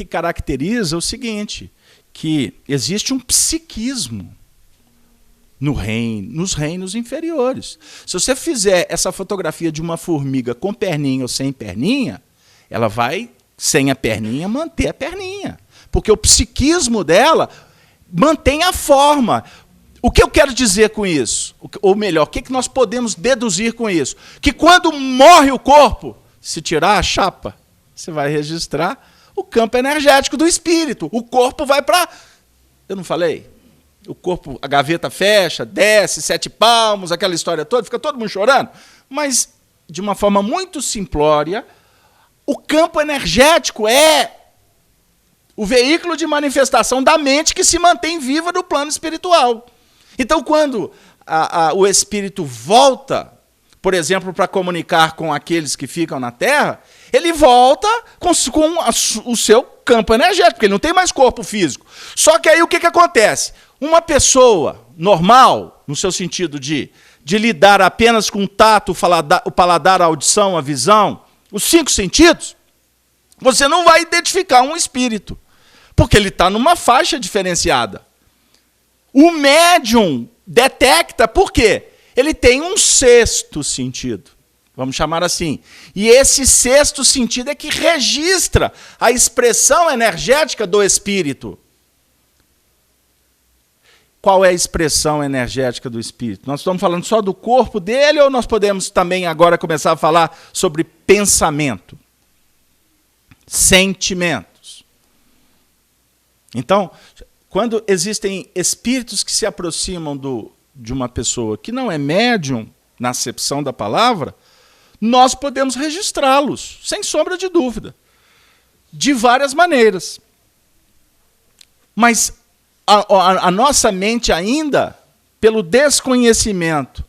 caracteriza o seguinte, que existe um psiquismo nos reinos inferiores. Se você fizer essa fotografia de uma formiga com perninha ou sem perninha, ela vai, sem a perninha, manter a perninha. Porque o psiquismo dela mantém a forma. O que eu quero dizer com isso? Ou melhor, o que nós podemos deduzir com isso? Que quando morre o corpo, se tirar a chapa, você vai registrar o campo energético do espírito. O corpo vai para... Eu não falei? O corpo, a gaveta fecha, desce, 7 palmos, aquela história toda, fica todo mundo chorando. Mas, de uma forma muito simplória, o campo energético é o veículo de manifestação da mente que se mantém viva no plano espiritual. Então, quando o espírito volta, por exemplo, para comunicar com aqueles que ficam na Terra, ele volta com o seu campo energético, porque ele não tem mais corpo físico. Só que aí o que acontece? Uma pessoa normal, no seu sentido de lidar apenas com o tato, o paladar, a audição, a visão, os 5 sentidos, você não vai identificar um espírito, porque ele está numa faixa diferenciada. O médium detecta, por quê? Ele tem um 6º sentido, vamos chamar assim. E esse 6º sentido é que registra a expressão energética do espírito. Qual é a expressão energética do espírito? Nós estamos falando só do corpo dele ou nós podemos também agora começar a falar sobre pensamento, sentimentos? Então, quando existem espíritos que se aproximam de uma pessoa que não é médium, na acepção da palavra, nós podemos registrá-los, sem sombra de dúvida, de várias maneiras. Mas a nossa mente ainda, pelo desconhecimento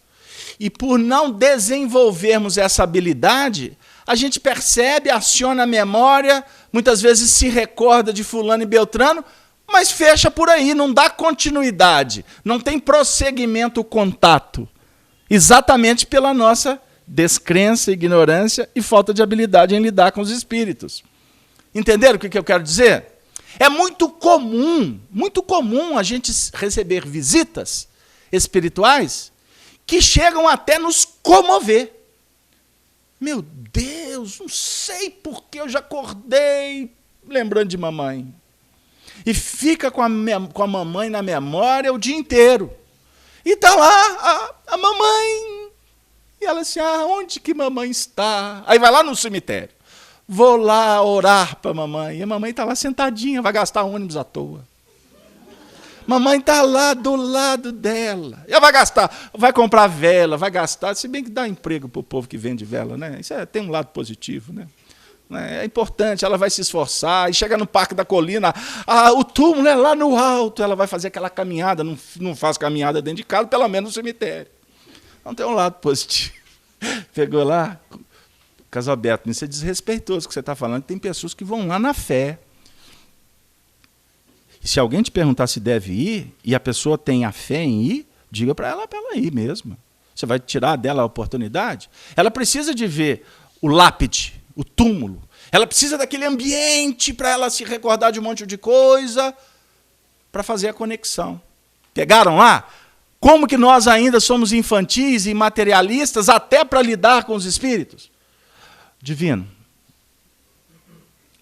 e por não desenvolvermos essa habilidade, a gente percebe, aciona a memória, muitas vezes se recorda de fulano e beltrano, mas fecha por aí, não dá continuidade, não tem prosseguimento, contato, exatamente pela nossa descrença, ignorância e falta de habilidade em lidar com os espíritos. Entenderam o que eu quero dizer? É muito comum a gente receber visitas espirituais que chegam até nos comover. Meu Deus, não sei por que eu já acordei lembrando de mamãe. E fica com a mamãe na memória o dia inteiro. E está lá a mamãe. E ela assim, onde que mamãe está? Aí vai lá no cemitério. Vou lá orar para a mamãe. E a mamãe está lá sentadinha, vai gastar ônibus à toa. Mamãe está lá do lado dela. Ela vai comprar vela, vai gastar. Se bem que dá emprego para o povo que vende vela, né? Isso tem um lado positivo, né? É importante, ela vai se esforçar. E chega no Parque da Colina, o túmulo é lá no alto. Ela vai fazer aquela caminhada, não faz caminhada dentro de casa, pelo menos no cemitério. Então tem um lado positivo. Pegou lá... Casalberto, isso é desrespeitoso que você está falando, que tem pessoas que vão lá na fé. E se alguém te perguntar se deve ir, e a pessoa tem a fé em ir, diga para ela ir mesmo. Você vai tirar dela a oportunidade? Ela precisa de ver o lápide, o túmulo. Ela precisa daquele ambiente para ela se recordar de um monte de coisa, para fazer a conexão. Pegaram lá? Como que nós ainda somos infantis e materialistas até para lidar com os espíritos? Divino,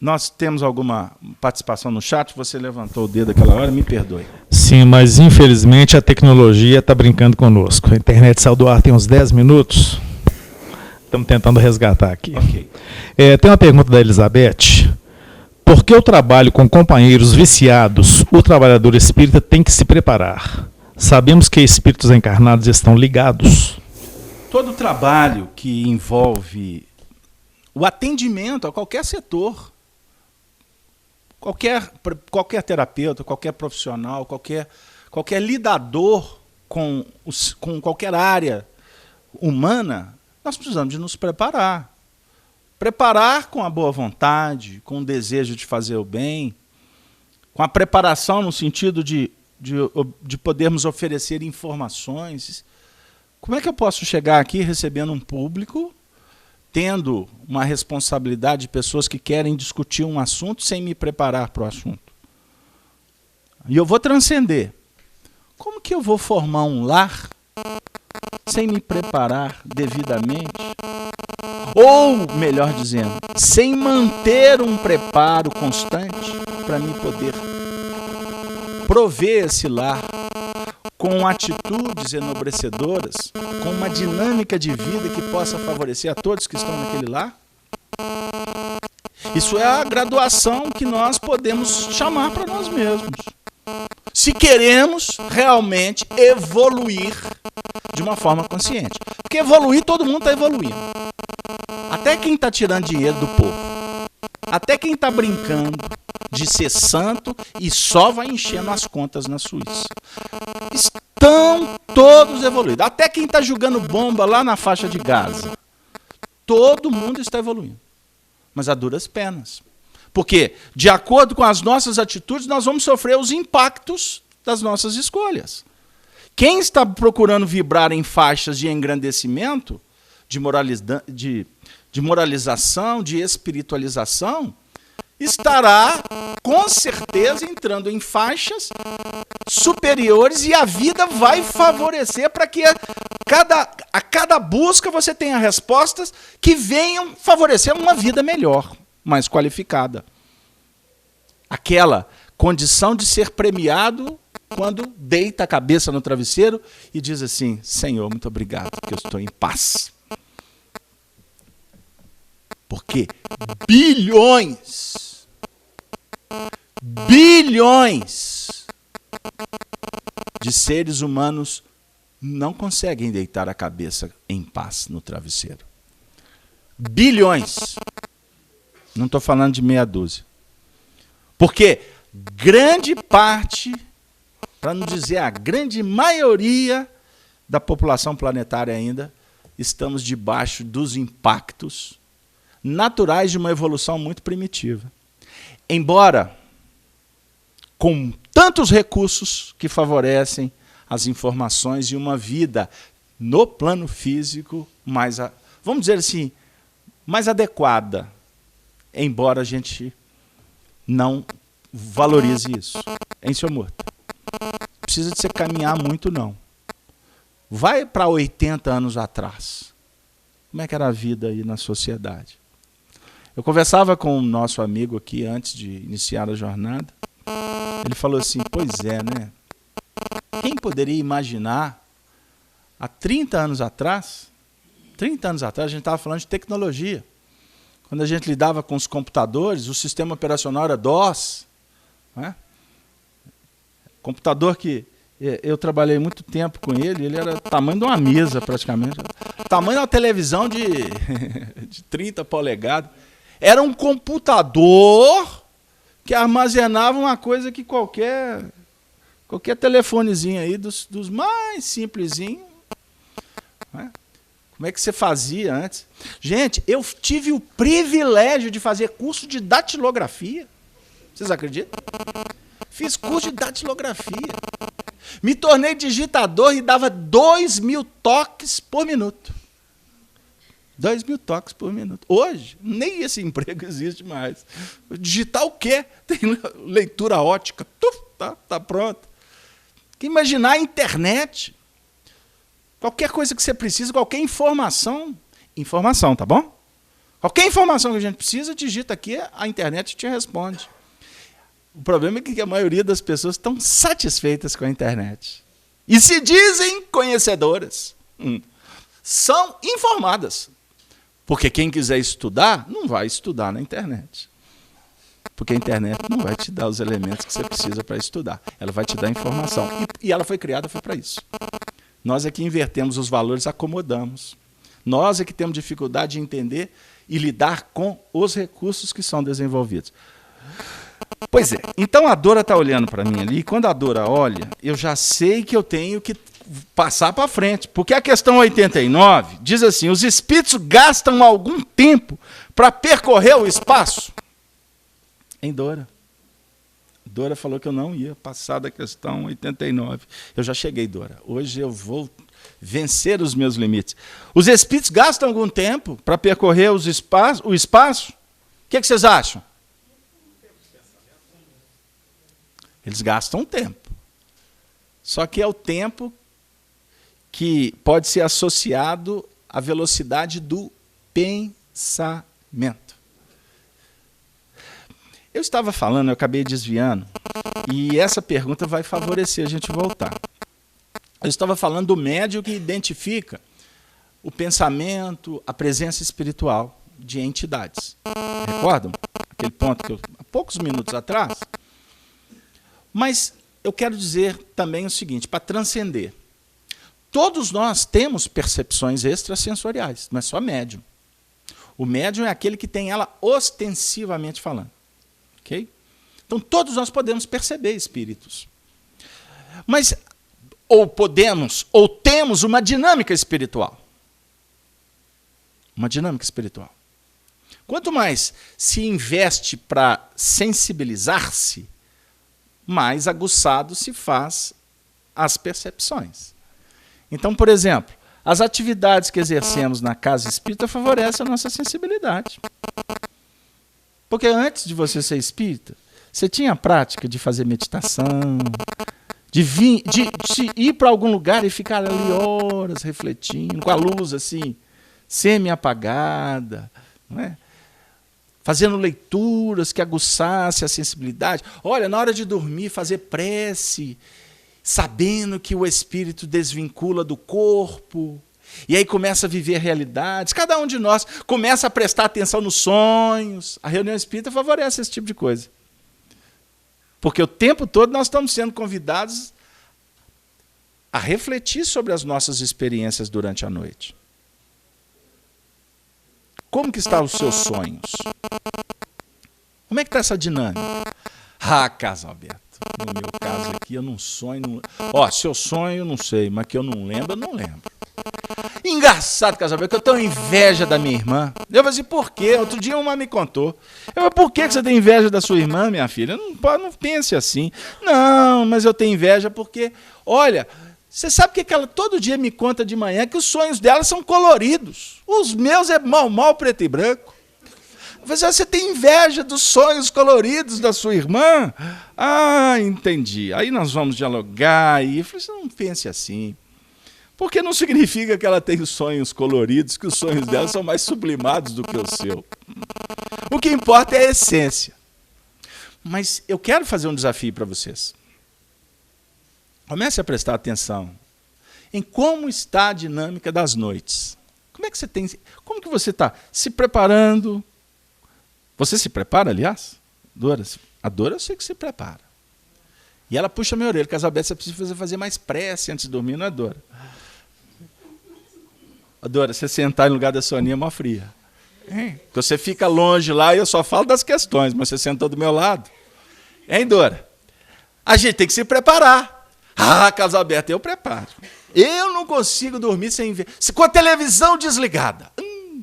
nós temos alguma participação no chat? Você levantou o dedo aquela hora, me perdoe. Sim, mas infelizmente a tecnologia está brincando conosco. A internet saiu do ar tem uns 10 minutos. Estamos tentando resgatar aqui. Okay. Tem uma pergunta da Elizabeth. Por que o trabalho com companheiros viciados, o trabalhador espírita tem que se preparar? Sabemos que espíritos encarnados estão ligados. Todo trabalho que envolve o atendimento a qualquer setor, qualquer terapeuta, qualquer profissional, qualquer lidador com qualquer área humana, nós precisamos de nos preparar. Preparar com a boa vontade, com o desejo de fazer o bem, com a preparação no sentido de podermos oferecer informações. Como é que eu posso chegar aqui recebendo um público tendo uma responsabilidade de pessoas que querem discutir um assunto sem me preparar para o assunto. E eu vou transcender. Como que eu vou formar um lar sem me preparar devidamente? Ou, melhor dizendo, sem manter um preparo constante para me poder prover esse lar com atitudes enobrecedoras, com uma dinâmica de vida que possa favorecer a todos que estão naquele lar? Isso é a graduação que nós podemos chamar para nós mesmos. Se queremos realmente evoluir de uma forma consciente. Porque evoluir, todo mundo está evoluindo. Até quem está tirando dinheiro do povo. Até quem está brincando de ser santo e só vai enchendo as contas na Suíça. Estão todos evoluídos. Até quem está jogando bomba lá na faixa de Gaza. Todo mundo está evoluindo. Mas a duras penas. Porque, de acordo com as nossas atitudes, nós vamos sofrer os impactos das nossas escolhas. Quem está procurando vibrar em faixas de engrandecimento, de moralização, de espiritualização, estará, com certeza, entrando em faixas superiores e a vida vai favorecer para que a cada busca você tenha respostas que venham favorecer uma vida melhor, mais qualificada. Aquela condição de ser premiado quando deita a cabeça no travesseiro e diz assim: Senhor, muito obrigado, que eu estou em paz. Porque bilhões de seres humanos não conseguem deitar a cabeça em paz no travesseiro. Bilhões. Não estou falando de meia dúzia. Porque grande parte, para não dizer a grande maioria da população planetária ainda, estamos debaixo dos impactos naturais de uma evolução muito primitiva. Embora com tantos recursos que favorecem as informações e uma vida no plano físico mais, vamos dizer assim, mais adequada, embora a gente não valorize isso. Hein, senhor Murta? Precisa de você caminhar muito, não. Vai para 80 anos atrás. Como é que era a vida aí na sociedade? Eu conversava com um nosso amigo aqui antes de iniciar a jornada. Ele falou assim: pois é, né? Quem poderia imaginar há 30 anos atrás, a gente estava falando de tecnologia. Quando a gente lidava com os computadores, o sistema operacional era DOS. Né? Computador que eu trabalhei muito tempo com ele era o tamanho de uma mesa praticamente. Tamanho de uma televisão de 30 polegadas. Era um computador que armazenava uma coisa que qualquer telefonezinho aí, dos mais simplesinhos. Né? Como é que você fazia antes? Gente, eu tive o privilégio de fazer curso de datilografia. Vocês acreditam? Fiz curso de datilografia. Me tornei digitador e dava 2.000 toques por minuto. 2.000 toques por minuto. Hoje, nem esse emprego existe mais. Digitar o quê? Tem leitura ótica. Tá pronto. Imaginar a internet. Qualquer coisa que você precisa, qualquer informação, tá bom? Qualquer informação que a gente precisa, digita aqui, a internet te responde. O problema é que a maioria das pessoas estão satisfeitas com a internet. E se dizem conhecedoras. São informadas. Porque quem quiser estudar, não vai estudar na internet. Porque a internet não vai te dar os elementos que você precisa para estudar. Ela vai te dar informação. E ela foi criada para isso. Nós é que invertemos os valores, acomodamos. Nós é que temos dificuldade de entender e lidar com os recursos que são desenvolvidos. Pois é, então a Dora está olhando para mim ali, e quando a Dora olha, eu já sei que eu tenho que passar para frente. Porque a questão 89 diz assim: os espíritos gastam algum tempo para percorrer o espaço. Hein, Dora? Dora falou que eu não ia passar da questão 89. Eu já cheguei, Dora. Hoje eu vou vencer os meus limites. Os espíritos gastam algum tempo para percorrer o espaço? O que vocês acham? Eles gastam tempo. Só que é o tempo que pode ser associado à velocidade do pensamento. Eu estava falando, eu acabei desviando, e essa pergunta vai favorecer a gente voltar. Eu estava falando do médium que identifica o pensamento, a presença espiritual de entidades. Recordam? Aquele ponto que eu, há poucos minutos atrás. Mas eu quero dizer também o seguinte, para transcender. Todos nós temos percepções extrasensoriais, não é só médium. O médium é aquele que tem ela ostensivamente falando. Okay? Então todos nós podemos perceber espíritos. Mas ou podemos, ou temos uma dinâmica espiritual. Uma dinâmica espiritual. Quanto mais se investe para sensibilizar-se, mais aguçado se faz as percepções. Então, por exemplo, as atividades que exercemos na casa espírita favorecem a nossa sensibilidade. Porque antes de você ser espírita, você tinha a prática de fazer meditação, de ir para algum lugar e ficar ali horas refletindo, com a luz assim, semi-apagada, não é? Fazendo leituras que aguçassem a sensibilidade. Olha, na hora de dormir, fazer prece, sabendo que o espírito desvincula do corpo, e aí começa a viver realidades. Cada um de nós começa a prestar atenção nos sonhos. A reunião espírita favorece esse tipo de coisa. Porque o tempo todo nós estamos sendo convidados a refletir sobre as nossas experiências durante a noite. Como que estão os seus sonhos? Como é que está essa dinâmica? Ah, Carlos Alberto, no meu caso aqui eu não sonho. Não... se eu sonho eu não sei, mas que eu não lembro, eu não lembro. Engraçado, Carlos Alberto, que eu tenho inveja da minha irmã. Eu falei assim, por quê? Outro dia uma me contou. Eu falei, por que você tem inveja da sua irmã, minha filha? Não pense assim. Não, mas eu tenho inveja porque, olha... Você sabe que ela todo dia me conta de manhã que os sonhos dela são coloridos. Os meus é mal preto e branco. Você tem inveja dos sonhos coloridos da sua irmã? Ah, entendi. Aí nós vamos dialogar. E eu falei, não pense assim. Porque não significa que ela tem sonhos coloridos, que os sonhos dela são mais sublimados do que o seu. O que importa é a essência. Mas eu quero fazer um desafio para vocês. Comece a prestar atenção em como está a dinâmica das noites. Como que você está se preparando? Você se prepara, aliás? Dora, a Dora eu sei que se prepara. E ela puxa minha orelha, Casalberto, você precisa fazer mais prece antes de dormir, não é, Dora? Dora, você sentar no lugar da Soninha é mó fria. Você fica longe lá e eu só falo das questões, mas você sentou do meu lado. Hein, Dora? A gente tem que se preparar. Ah, Carlos Alberto, eu preparo. Eu não consigo dormir sem ver. Com a televisão desligada. E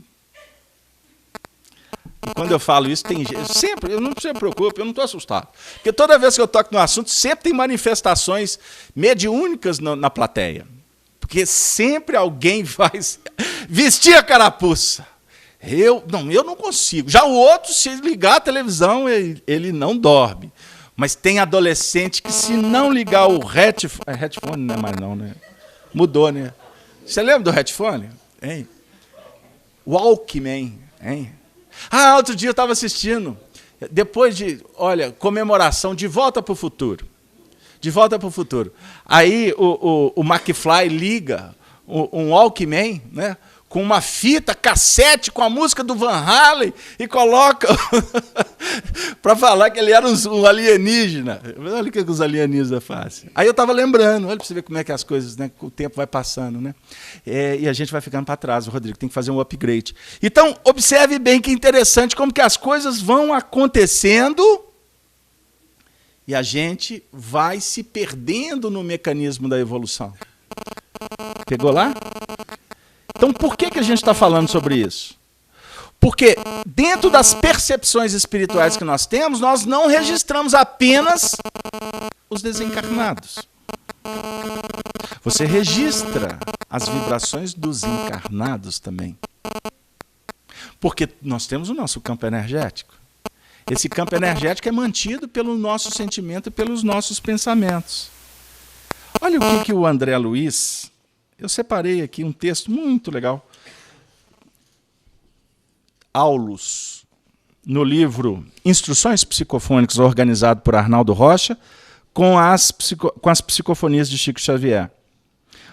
quando eu falo isso, tem gente. Sempre, não se preocupe, eu não estou assustado. Porque toda vez que eu toco no assunto, sempre tem manifestações mediúnicas na plateia. Porque sempre alguém vai vestir a carapuça. Eu não consigo. Já o outro, se ligar a televisão, ele não dorme. Mas tem adolescente que se não ligar o headphone... headphone não é mais não, né? Mudou, né? Você lembra do headphone? Hein? Walkman, hein? Ah, outro dia eu estava assistindo. Depois de, comemoração de Volta para o Futuro. De Volta para o Futuro. Aí o McFly liga um Walkman, né? Com uma fita cassete com a música do Van Halen e coloca para falar que ele era um alienígena. Olha o que os alienígenas fazem. Aí eu estava lembrando, olha para você ver como é que as coisas, né, o tempo vai passando, né? E a gente vai ficando para trás, o Rodrigo tem que fazer um upgrade. Então, observe bem que interessante como que as coisas vão acontecendo e a gente vai se perdendo no mecanismo da evolução. Pegou lá? Então, por que a gente está falando sobre isso? Porque dentro das percepções espirituais que nós temos, nós não registramos apenas os desencarnados. Você registra as vibrações dos encarnados também. Porque nós temos o nosso campo energético. Esse campo energético é mantido pelo nosso sentimento e pelos nossos pensamentos. Olha o que o André Luiz... Eu separei aqui um texto muito legal. Aulus, no livro Instruções Psicofônicas, organizado por Arnaldo Rocha, com as psicofonias de Chico Xavier.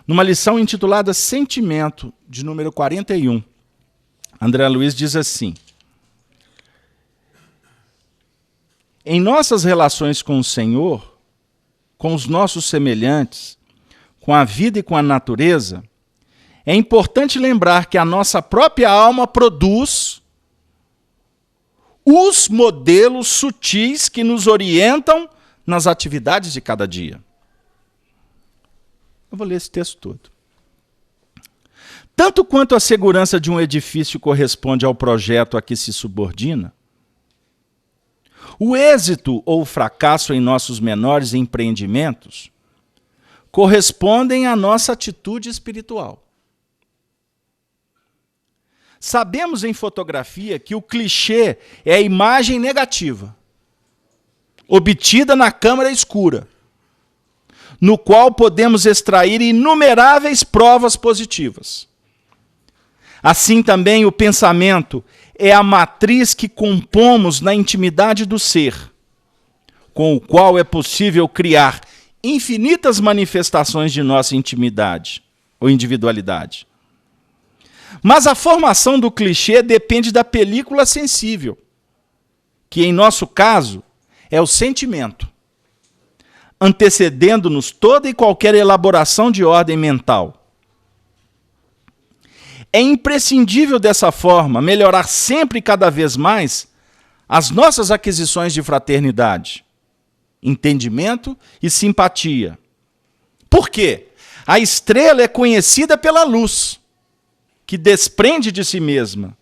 Numa lição intitulada Sentimento, de número 41, André Luiz diz assim: em nossas relações com o Senhor, com os nossos semelhantes, com a vida e com a natureza, é importante lembrar que a nossa própria alma produz os modelos sutis que nos orientam nas atividades de cada dia. Eu vou ler esse texto todo. Tanto quanto a segurança de um edifício corresponde ao projeto a que se subordina, o êxito ou o fracasso em nossos menores empreendimentos correspondem à nossa atitude espiritual. Sabemos em fotografia que o clichê é a imagem negativa, obtida na câmara escura, no qual podemos extrair inumeráveis provas positivas. Assim também o pensamento é a matriz que compomos na intimidade do ser, com o qual é possível criar infinitas manifestações de nossa intimidade ou individualidade. Mas a formação do clichê depende da película sensível, que em nosso caso é o sentimento, antecedendo-nos toda e qualquer elaboração de ordem mental. É imprescindível dessa forma melhorar sempre e cada vez mais as nossas aquisições de fraternidade, entendimento e simpatia. Por quê? A estrela é conhecida pela luz, que desprende de si mesma.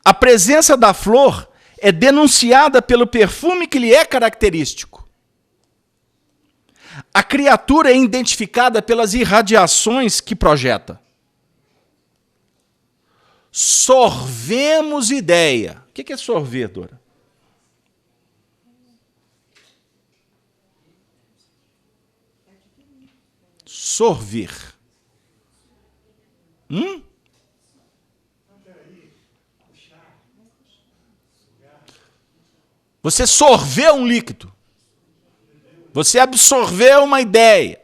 A presença da flor é denunciada pelo perfume que lhe é característico. A criatura é identificada pelas irradiações que projeta. Sorvemos ideia. O que é sorver, Dora? Sorver. Você sorveu um líquido. Você absorveu uma ideia.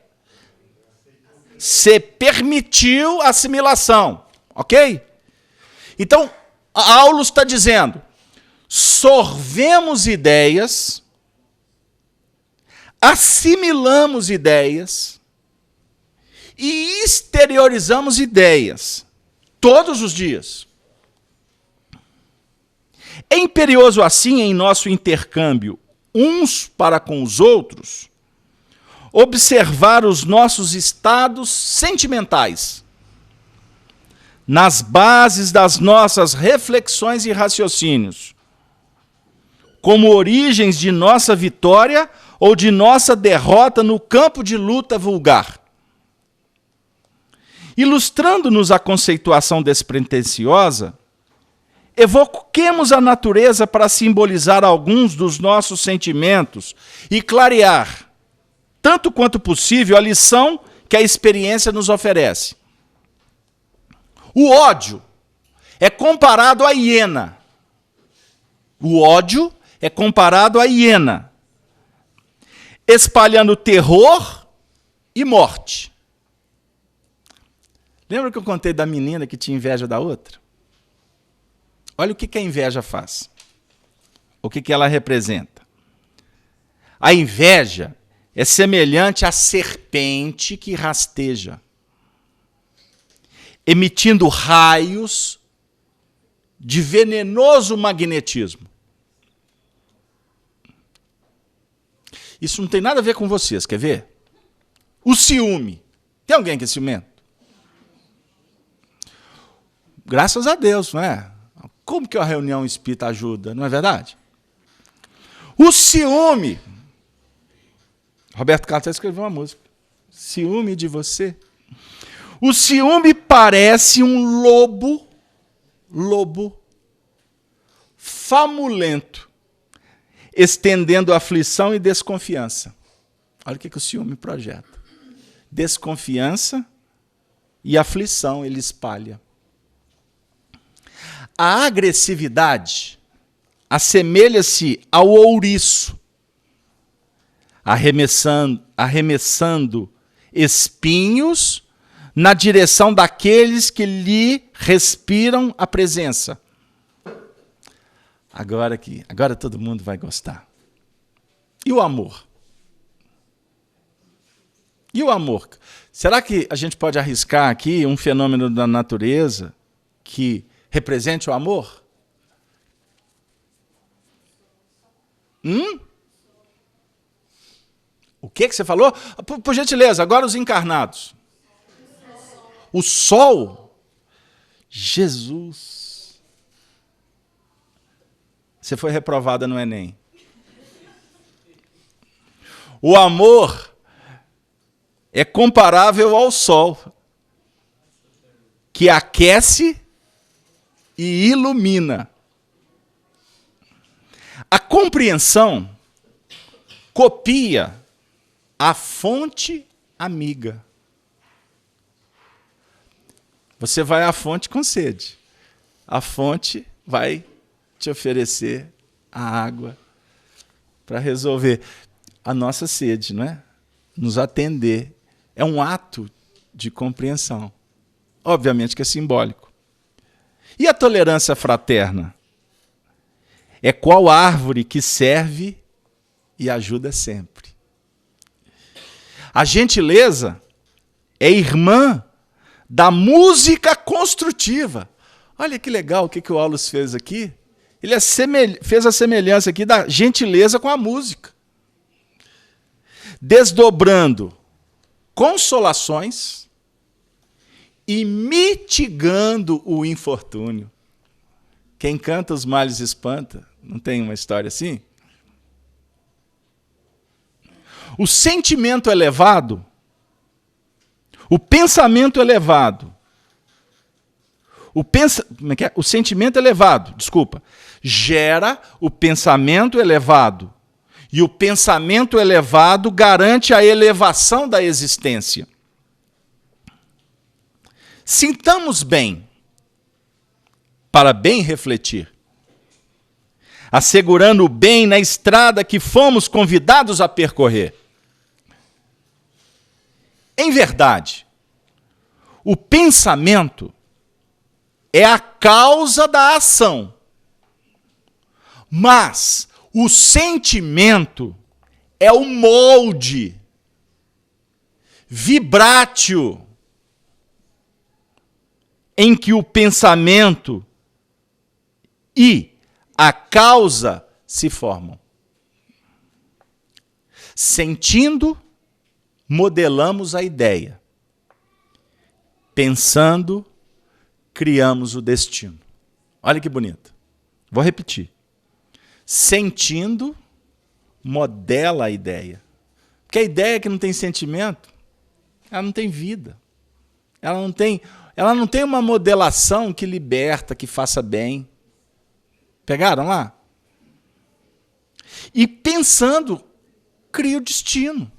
Você permitiu a assimilação. Ok? Então, Aulus está dizendo, sorvemos ideias, assimilamos ideias e exteriorizamos ideias todos os dias. É imperioso assim em nosso intercâmbio uns para com os outros observar os nossos estados sentimentais nas bases das nossas reflexões e raciocínios, como origens de nossa vitória ou de nossa derrota no campo de luta vulgar. Ilustrando-nos a conceituação despretensiosa, evoquemos a natureza para simbolizar alguns dos nossos sentimentos e clarear, tanto quanto possível, a lição que a experiência nos oferece. O ódio é comparado à hiena. O ódio é comparado à hiena, espalhando terror e morte. Lembra que eu contei da menina que tinha inveja da outra? Olha o que a inveja faz. O que ela representa. A inveja é semelhante à serpente que rasteja, emitindo raios de venenoso magnetismo. Isso não tem nada a ver com vocês, quer ver? O ciúme. Tem alguém que é ciumento? Graças a Deus, não é? Como que a reunião espírita ajuda, não é verdade? O ciúme. Roberto Carlos escreveu uma música. Ciúme de você. O ciúme parece um lobo famulento, estendendo aflição e desconfiança. Olha o que o ciúme projeta. Desconfiança e aflição ele espalha. A agressividade assemelha-se ao ouriço, arremessando espinhos na direção daqueles que lhe respiram a presença. Agora todo mundo vai gostar. E o amor? E o amor? Será que a gente pode arriscar aqui um fenômeno da natureza que represente o amor? O que você falou? Por gentileza, agora os encarnados. O sol? Jesus. Você foi reprovada no Enem. O amor é comparável ao sol, que aquece e ilumina. A compreensão copia a fonte amiga. Você vai à fonte com sede. A fonte vai te oferecer a água para resolver a nossa sede, não é? Nos atender. É um ato de compreensão. Obviamente que é simbólico. E a tolerância fraterna? É qual árvore que serve e ajuda sempre. A gentileza é irmã da música construtiva. Olha que legal o que o Aulus fez aqui. Ele fez a semelhança aqui da gentileza com a música. Desdobrando consolações e mitigando o infortúnio. Quem canta os males espanta. Não tem uma história assim? O sentimento elevado, o pensamento elevado, o sentimento elevado, gera o pensamento elevado. E o pensamento elevado garante a elevação da existência. Sintamos bem, para bem refletir, assegurando o bem na estrada que fomos convidados a percorrer. Em verdade, o pensamento é a causa da ação, mas o sentimento é o molde, vibrátil, em que o pensamento e a causa se formam. Sentindo, modelamos a ideia. Pensando, criamos o destino. Olha que bonito. Vou repetir. Sentindo, modela a ideia. Porque a ideia que não tem sentimento, ela não tem vida. Ela não tem uma modelação que liberta, que faça bem. Pegaram lá? E pensando, cria o destino.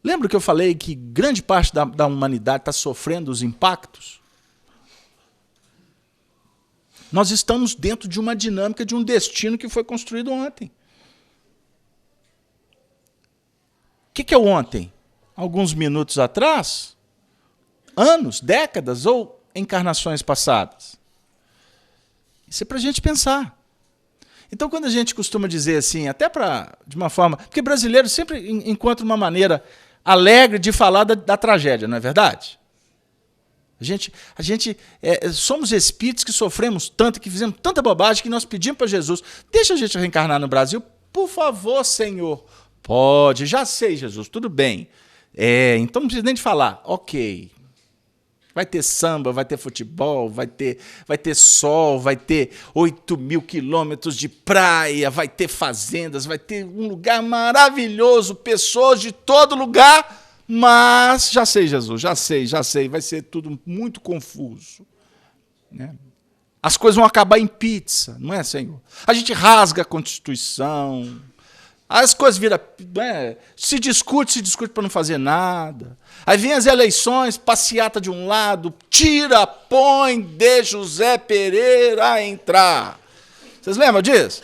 Lembra que eu falei que grande parte da humanidade está sofrendo os impactos? Nós estamos dentro de uma dinâmica, de um destino que foi construído ontem. O que é o ontem? Alguns minutos atrás? Anos, décadas ou encarnações passadas? Isso é para a gente pensar. Então, quando a gente costuma dizer assim, até de uma forma... Porque brasileiro sempre encontra uma maneira alegre de falar da tragédia, não é verdade? A gente somos espíritos que sofremos tanto, que fizemos tanta bobagem, que nós pedimos para Jesus, deixa a gente reencarnar no Brasil, por favor, Senhor. Pode, já sei, Jesus, tudo bem. Então não precisa nem de falar. Ok. Vai ter samba, vai ter futebol, vai ter sol, vai ter 8.000 quilômetros de praia, vai ter fazendas, vai ter um lugar maravilhoso, pessoas de todo lugar, mas, já sei, Jesus, já sei, vai ser tudo muito confuso. Né? As coisas vão acabar em pizza, não é, Senhor? A gente rasga a Constituição, as coisas viram, né? se discute para não fazer nada. Aí vem as eleições, passeata de um lado, tira, põe, deixa o Zé Pereira entrar. Vocês lembram disso?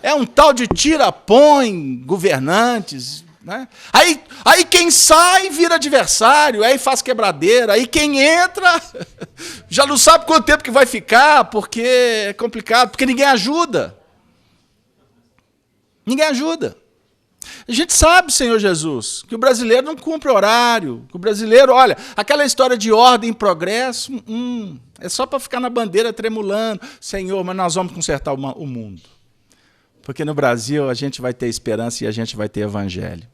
É um tal de tira, põe, governantes. Né? Aí quem sai vira adversário, aí faz quebradeira, aí quem entra já não sabe quanto tempo que vai ficar, porque é complicado, porque ninguém ajuda. Ninguém ajuda. A gente sabe, Senhor Jesus, que o brasileiro não cumpre horário, que o brasileiro, olha, aquela história de ordem e progresso, é só para ficar na bandeira tremulando. Senhor, mas nós vamos consertar o mundo. Porque no Brasil a gente vai ter esperança e a gente vai ter evangelho.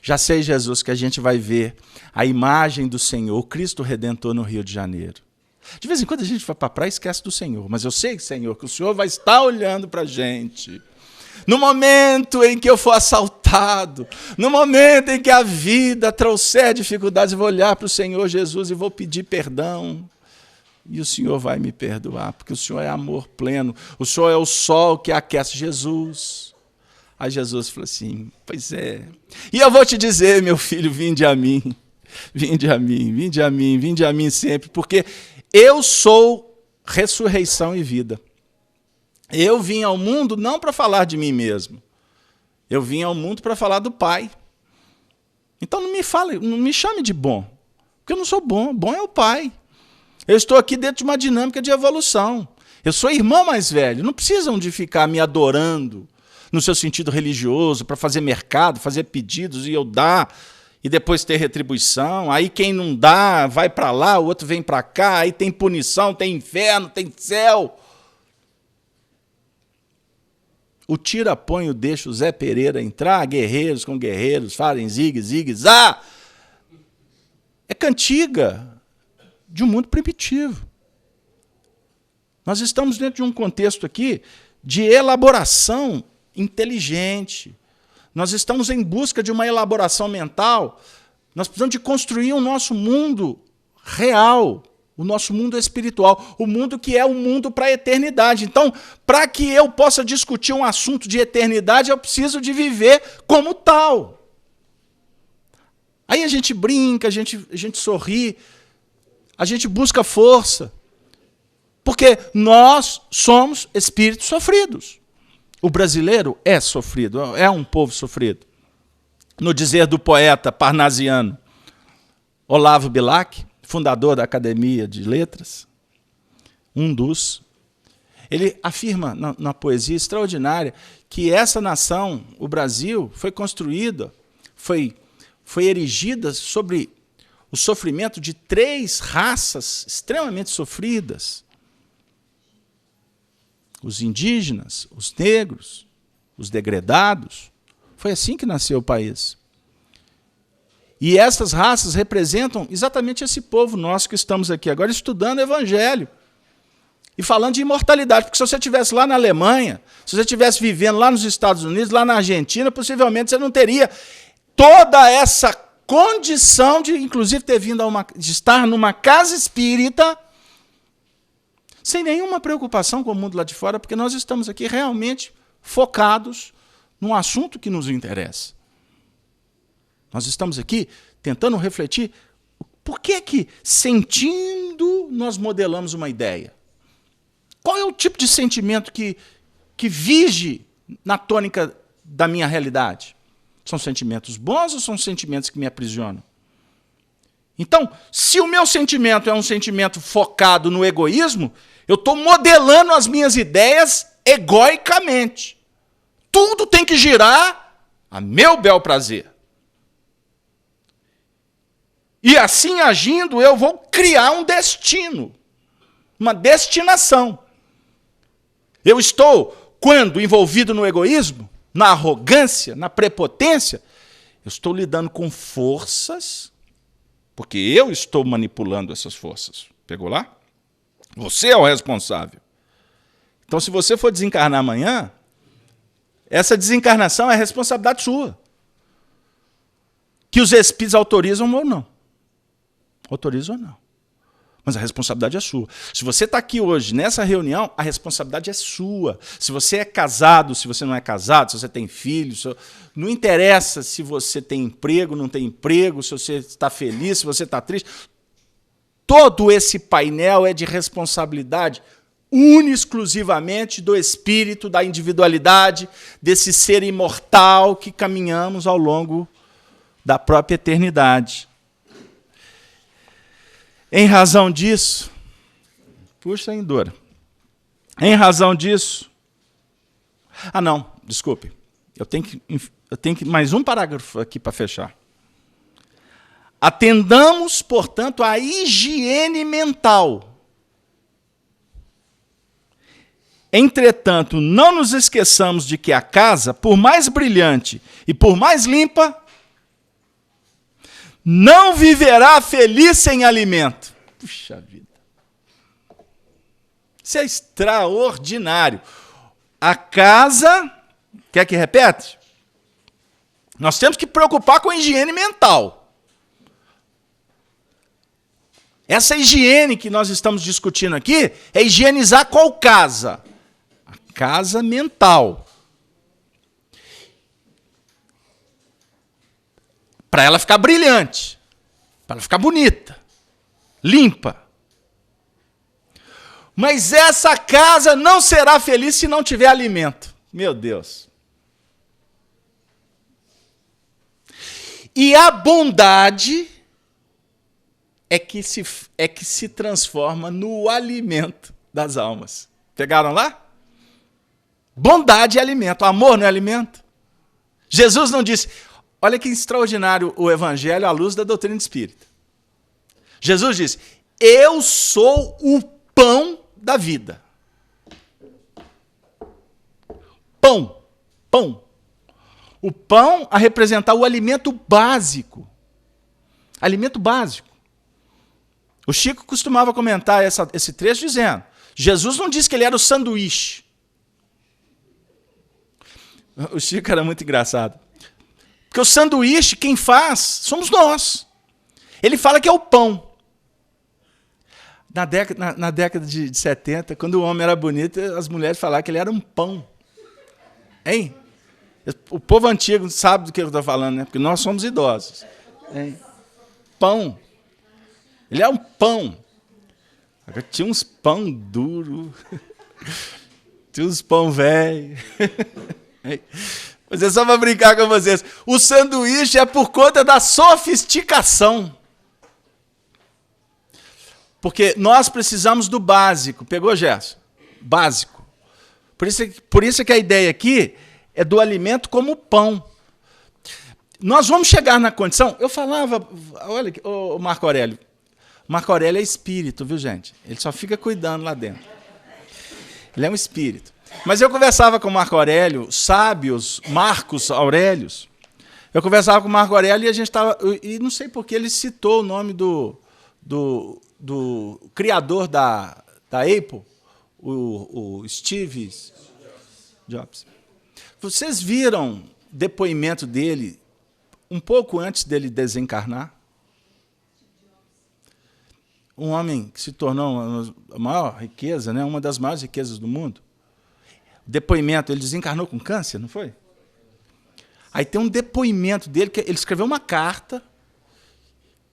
Já sei, Jesus, que a gente vai ver a imagem do Senhor, o Cristo Redentor no Rio de Janeiro. De vez em quando a gente vai para a praia e esquece do Senhor, mas eu sei, Senhor, que o Senhor vai estar olhando para a gente. No momento em que eu for assaltado, no momento em que a vida trouxer dificuldades, eu vou olhar para o Senhor Jesus e vou pedir perdão. E o Senhor vai me perdoar, porque o Senhor é amor pleno. O Senhor é o sol que aquece Jesus. Aí Jesus falou assim, pois é. E eu vou te dizer, meu filho, vinde a mim. Vinde a mim, vinde a mim, vinde a mim sempre, porque eu sou ressurreição e vida. Eu vim ao mundo não para falar de mim mesmo. Eu vim ao mundo para falar do Pai. Então não me chame de bom, porque eu não sou bom. Bom é o Pai. Eu estou aqui dentro de uma dinâmica de evolução. Eu sou irmão mais velho. Não precisam de ficar me adorando no seu sentido religioso, para fazer mercado, fazer pedidos e eu dar, e depois ter retribuição. Aí quem não dá vai para lá, o outro vem para cá, aí tem punição, tem inferno, tem céu. O tira-põe, deixa o Zé Pereira entrar, guerreiros com guerreiros, fazem zigue, zigue, zá. É cantiga de um mundo primitivo. Nós estamos dentro de um contexto aqui de elaboração inteligente. Nós estamos em busca de uma elaboração mental. Nós precisamos de construir o nosso mundo real, o nosso mundo espiritual, o mundo que é o mundo para a eternidade. Então, para que eu possa discutir um assunto de eternidade, eu preciso de viver como tal. Aí a gente brinca, a gente sorri, a gente busca força, porque nós somos espíritos sofridos. O brasileiro é sofrido, é um povo sofrido. No dizer do poeta parnasiano Olavo Bilac, fundador da Academia de Letras, ele afirma na poesia extraordinária que essa nação, o Brasil, foi construída, foi erigida sobre o sofrimento de 3 raças extremamente sofridas. Os indígenas, os negros, os degredados. Foi assim que nasceu o país. E essas raças representam exatamente esse povo nosso que estamos aqui agora estudando o Evangelho e falando de imortalidade. Porque se você estivesse lá na Alemanha, se você estivesse vivendo lá nos Estados Unidos, lá na Argentina, possivelmente você não teria toda essa condição de, inclusive, de estar numa casa espírita sem nenhuma preocupação com o mundo lá de fora, porque nós estamos aqui realmente focados num assunto que nos interessa. Nós estamos aqui tentando refletir por que sentindo, nós modelamos uma ideia. Qual é o tipo de sentimento que vige na tônica da minha realidade? São sentimentos bons ou são sentimentos que me aprisionam? Então, se o meu sentimento é um sentimento focado no egoísmo, eu estou modelando as minhas ideias egoicamente. Tudo tem que girar a meu bel prazer. E assim agindo, eu vou criar um destino, uma destinação. Eu estou, quando envolvido no egoísmo, na arrogância, na prepotência, eu estou lidando com forças porque eu estou manipulando essas forças. Pegou lá? Você é o responsável. Então, se você for desencarnar amanhã, essa desencarnação é responsabilidade sua. Que os espíritos autorizam ou não. Autorizam ou não. Mas a responsabilidade é sua. Se você está aqui hoje, nessa reunião, a responsabilidade é sua. Se você é casado, se você não é casado, se você tem filhos, não interessa se você tem emprego, não tem emprego, se você está feliz, se você está triste. Todo esse painel é de responsabilidade une exclusivamente do espírito, da individualidade, desse ser imortal que caminhamos ao longo da própria eternidade. Em razão disso, puxa aí, Dora. Em razão disso, não, desculpe, eu tenho que mais um parágrafo aqui para fechar. Atendamos, portanto, à higiene mental. Entretanto, não nos esqueçamos de que a casa, por mais brilhante e por mais limpa, não viverá feliz sem alimento. Puxa vida. Isso é extraordinário. A casa, quer que repete? Nós temos que preocupar com a higiene mental. Essa higiene que nós estamos discutindo aqui é higienizar qual casa? A casa mental. Para ela ficar brilhante, para ela ficar bonita, limpa. Mas essa casa não será feliz se não tiver alimento. Meu Deus. E a bondade é que se transforma no alimento das almas. Pegaram lá? Bondade é alimento. Amor não é alimento? Jesus não disse... Olha que extraordinário o Evangelho à luz da doutrina espírita. Jesus diz, eu sou o pão da vida. Pão, pão. O pão a representar o alimento básico. Alimento básico. O Chico costumava comentar esse trecho dizendo, Jesus não disse que ele era o sanduíche. O Chico era muito engraçado. Porque o sanduíche, quem faz, somos nós. Ele fala que é o pão. Na década de 70, quando o homem era bonito, as mulheres falavam que ele era um pão. Hein? O povo antigo sabe do que eu estou falando, né? Porque nós somos idosos. Hein? Pão. Ele é um pão. Tinha uns pão duro. Tinha uns pão velho. Mas é só para brincar com vocês. O sanduíche é por conta da sofisticação. Porque nós precisamos do básico. Pegou, Gerson? Básico. Por isso que a ideia aqui é do alimento como pão. Nós vamos chegar na condição... Eu falava... Olha, o Marco Aurélio. Marco Aurélio é espírito, viu, gente? Ele só fica cuidando lá dentro. Ele é um espírito. Mas eu conversava com o Marco Aurélio, sábios, Marcos Aurélios. Eu conversava com o Marco Aurélio e a gente estava... E não sei por que ele citou o nome do criador da Apple, o Steve Jobs. Vocês viram o depoimento dele um pouco antes dele desencarnar? Um homem que se tornou a maior riqueza, né? Uma das maiores riquezas do mundo. Depoimento, ele desencarnou com câncer, não foi? Aí tem um depoimento dele, que ele escreveu uma carta,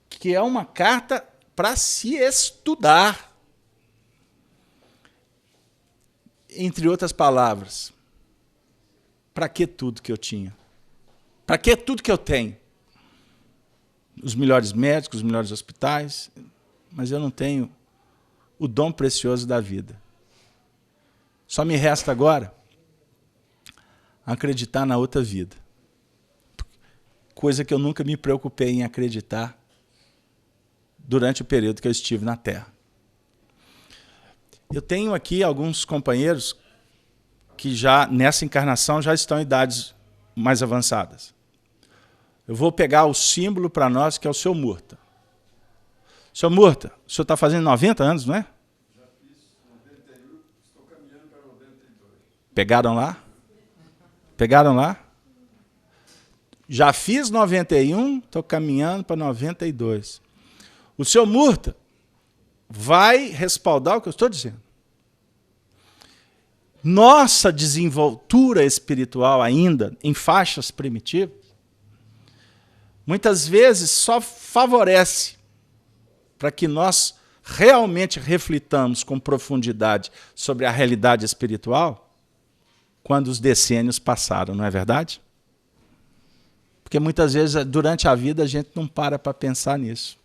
que é uma carta para se estudar. Entre outras palavras, para que tudo que eu tinha? Para que tudo que eu tenho? Os melhores médicos, os melhores hospitais, mas eu não tenho o dom precioso da vida. Só me resta agora acreditar na outra vida. Coisa que eu nunca me preocupei em acreditar durante o período que eu estive na Terra. Eu tenho aqui alguns companheiros que já, nessa encarnação, já estão em idades mais avançadas. Eu vou pegar o símbolo para nós, que é o seu Murta. Senhor Murta, o senhor está fazendo 90 anos, não é? Já fiz 91, estou caminhando para 92. Pegaram lá? Pegaram lá? Já fiz 91, estou caminhando para 92. O senhor Murta vai respaldar o que eu estou dizendo. Nossa desenvoltura espiritual ainda, em faixas primitivas, muitas vezes só favorece para que nós realmente reflitamos com profundidade sobre a realidade espiritual quando os decênios passaram, não é verdade? Porque muitas vezes, durante a vida, a gente não para pensar nisso.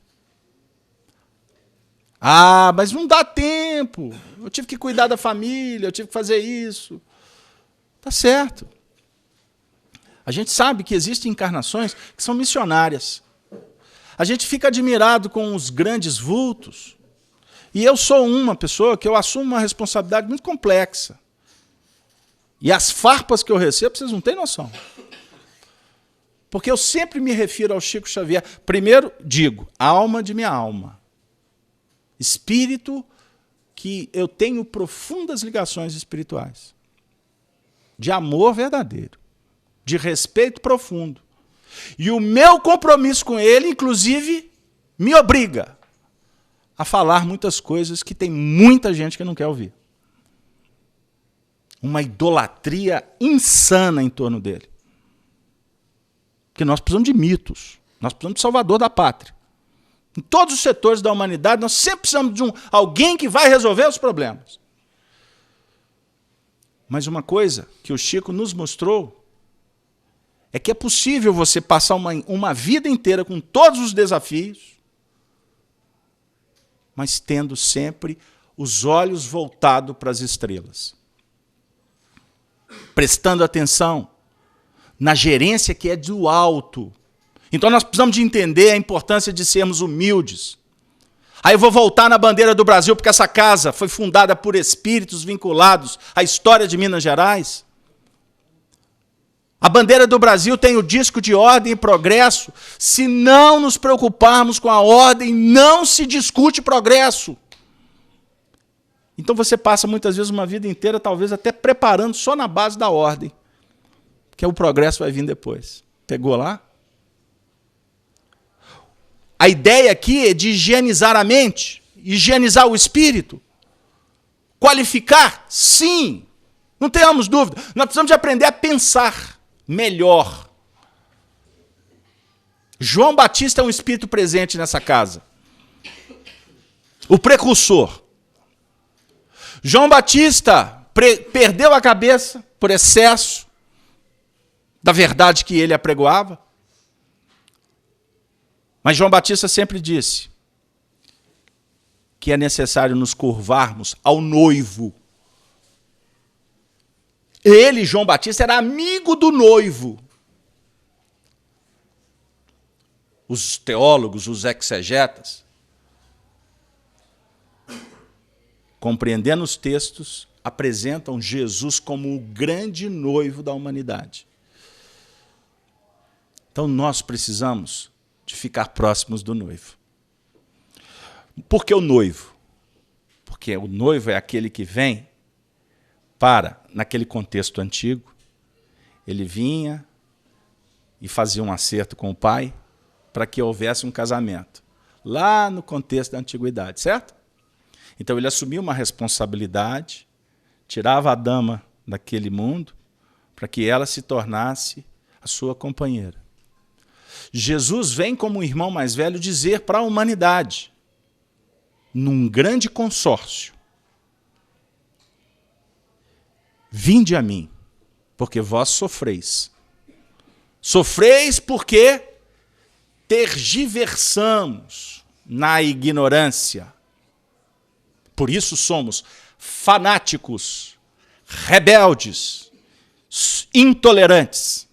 Ah, mas não dá tempo. Eu tive que cuidar da família, eu tive que fazer isso. Tá certo. A gente sabe que existem encarnações que são missionárias. A gente fica admirado com os grandes vultos. E eu sou uma pessoa que eu assumo uma responsabilidade muito complexa. E as farpas que eu recebo, vocês não têm noção. Porque eu sempre me refiro ao Chico Xavier. Primeiro, digo, alma de minha alma. Espírito que eu tenho profundas ligações espirituais. De amor verdadeiro. De respeito profundo. E o meu compromisso com ele, inclusive, me obriga a falar muitas coisas que tem muita gente que não quer ouvir. Uma idolatria insana em torno dele. Porque nós precisamos de mitos. Nós precisamos de salvador da pátria. Em todos os setores da humanidade, nós sempre precisamos de alguém que vai resolver os problemas. Mas uma coisa que o Chico nos mostrou é que é possível você passar uma vida inteira com todos os desafios, mas tendo sempre os olhos voltados para as estrelas. Prestando atenção na gerência que é do alto. Então nós precisamos de entender a importância de sermos humildes. Aí eu vou voltar na bandeira do Brasil, porque essa casa foi fundada por espíritos vinculados à história de Minas Gerais. A bandeira do Brasil tem o disco de ordem e progresso. Se não nos preocuparmos com a ordem, não se discute progresso. Então você passa muitas vezes uma vida inteira, talvez até preparando só na base da ordem. Que o progresso vai vir depois. Pegou lá? A ideia aqui é de higienizar a mente, higienizar o espírito. Qualificar? Sim. Não tenhamos dúvida. Nós precisamos de aprender a pensar melhor. João Batista é um espírito presente nessa casa. O precursor. João Batista perdeu a cabeça por excesso da verdade que ele apregoava. Mas João Batista sempre disse que é necessário nos curvarmos ao noivo. Ele, João Batista, era amigo do noivo. Os teólogos, os exegetas, compreendendo os textos, apresentam Jesus como o grande noivo da humanidade. Então nós precisamos de ficar próximos do noivo. Por que o noivo? Porque o noivo é aquele que vem para, naquele contexto antigo, ele vinha e fazia um acerto com o pai para que houvesse um casamento. Lá no contexto da antiguidade, certo? Então ele assumia uma responsabilidade, tirava a dama daquele mundo para que ela se tornasse a sua companheira. Jesus vem como um irmão mais velho dizer para a humanidade, num grande consórcio, vinde a mim, porque vós sofreis. Sofreis porque tergiversamos na ignorância. Por isso somos fanáticos, rebeldes, intolerantes.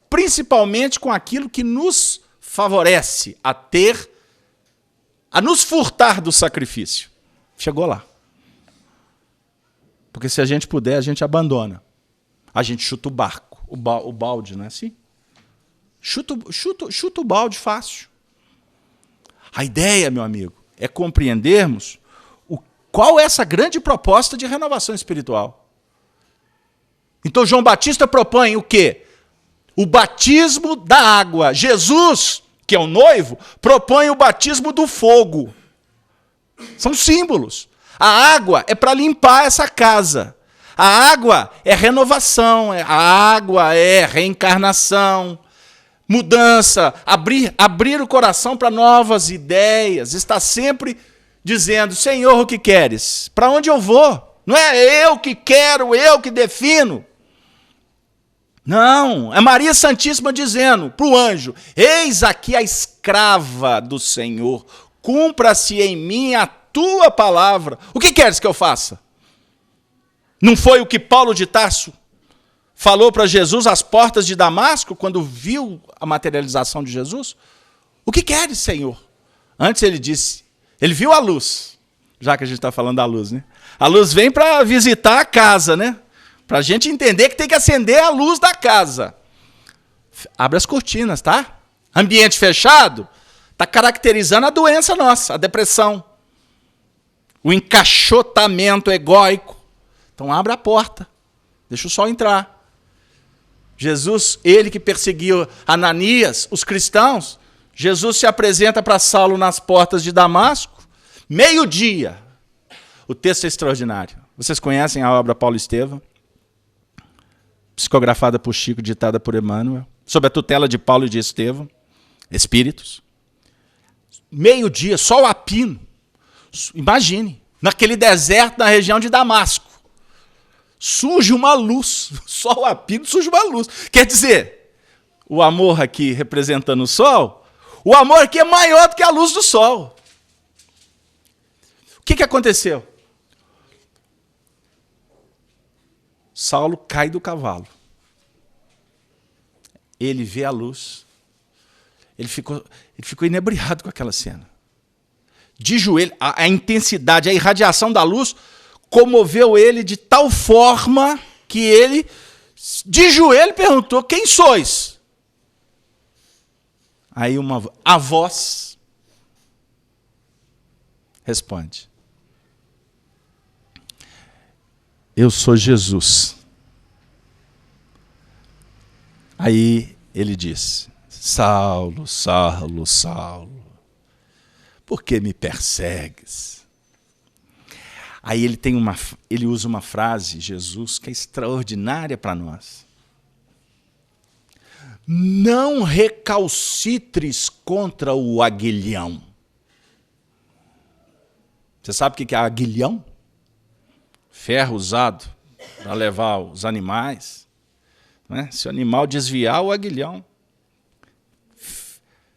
Principalmente com aquilo que nos favorece a nos furtar do sacrifício. Chegou lá. Porque se a gente puder, a gente abandona. A gente chuta o barco, o balde, não é assim? Chuta o balde fácil. A ideia, meu amigo, é compreendermos qual é essa grande proposta de renovação espiritual. Então João Batista propõe o quê? O batismo da água. Jesus, que é o noivo, propõe o batismo do fogo. São símbolos. A água é para limpar essa casa. A água é renovação, a água é reencarnação, mudança, abrir o coração para novas ideias, está sempre dizendo, Senhor, o que queres? Para onde eu vou? Não é eu que quero, eu que defino. Não, é Maria Santíssima dizendo para o anjo, eis aqui a escrava do Senhor, cumpra-se em mim a tua palavra. O que queres que eu faça? Não foi o que Paulo de Tarso falou para Jesus às portas de Damasco, quando viu a materialização de Jesus? O que queres, Senhor? Antes ele disse, ele viu a luz, já que a gente está falando da luz, né? A luz vem para visitar a casa, né? Para a gente entender que tem que acender a luz da casa. Abre as cortinas, tá? Ambiente fechado está caracterizando a doença nossa, a depressão. O encaixotamento egóico. Então abre a porta, deixa o sol entrar. Jesus, ele que perseguiu Ananias, os cristãos, Jesus se apresenta para Saulo nas portas de Damasco, meio-dia. O texto é extraordinário. Vocês conhecem a obra Paulo Estevão? Psicografada por Chico, ditada por Emmanuel, sob a tutela de Paulo e de Estevão, espíritos. Meio-dia, sol a pino. Imagine, naquele deserto na região de Damasco. Surge uma luz, sol a pino, surge uma luz. Quer dizer, o amor aqui representando o sol, o amor aqui é maior do que a luz do sol. O que aconteceu? Saulo cai do cavalo. Ele vê a luz. Ele ficou inebriado com aquela cena. De joelho, a intensidade, a irradiação da luz comoveu ele de tal forma que ele, de joelho, perguntou, quem sois? Aí a voz responde, eu sou Jesus. Aí ele diz, Saulo, Saulo, Saulo, por que me persegues? Aí ele usa uma frase, Jesus, que é extraordinária para nós. Não recalcitres contra o aguilhão. Você sabe o que é aguilhão? Ferro usado para levar os animais. Né? Se o animal desviar, o aguilhão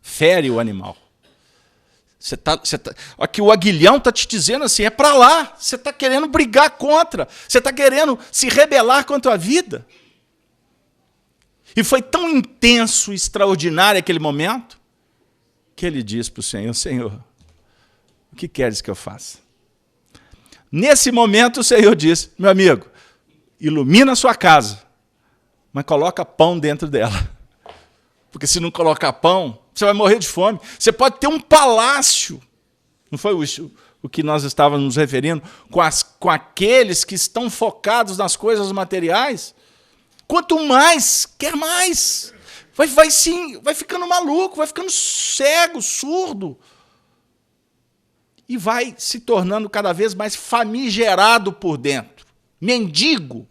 fere o animal. Aqui o aguilhão está te dizendo assim, é para lá. Você está querendo brigar contra. Você está querendo se rebelar contra a vida. E foi tão intenso, extraordinário aquele momento, que ele diz para o Senhor, Senhor, o que queres que eu faça? Nesse momento o Senhor diz, meu amigo, ilumina a sua casa, mas coloca pão dentro dela. Porque se não colocar pão, você vai morrer de fome. Você pode ter um palácio. Não foi o que nós estávamos nos referindo? Com aqueles que estão focados nas coisas materiais. Quanto mais, quer mais. Vai ficando maluco, vai ficando cego, surdo. E vai se tornando cada vez mais famigerado por dentro. Mendigo.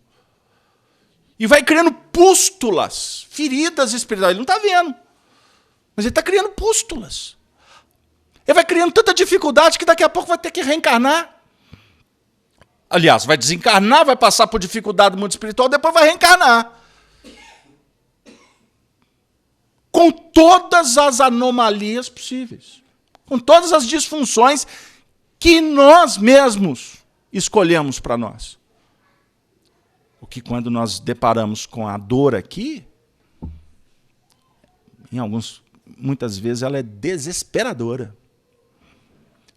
E vai criando pústulas, feridas espirituais. Ele não está vendo. Mas ele está criando pústulas. Ele vai criando tanta dificuldade que daqui a pouco vai ter que reencarnar. Aliás, vai desencarnar, vai passar por dificuldade do mundo espiritual, depois vai reencarnar. Com todas as anomalias possíveis. Com todas as disfunções que nós mesmos escolhemos para nós. O que quando nós deparamos com a dor aqui, muitas vezes ela é desesperadora.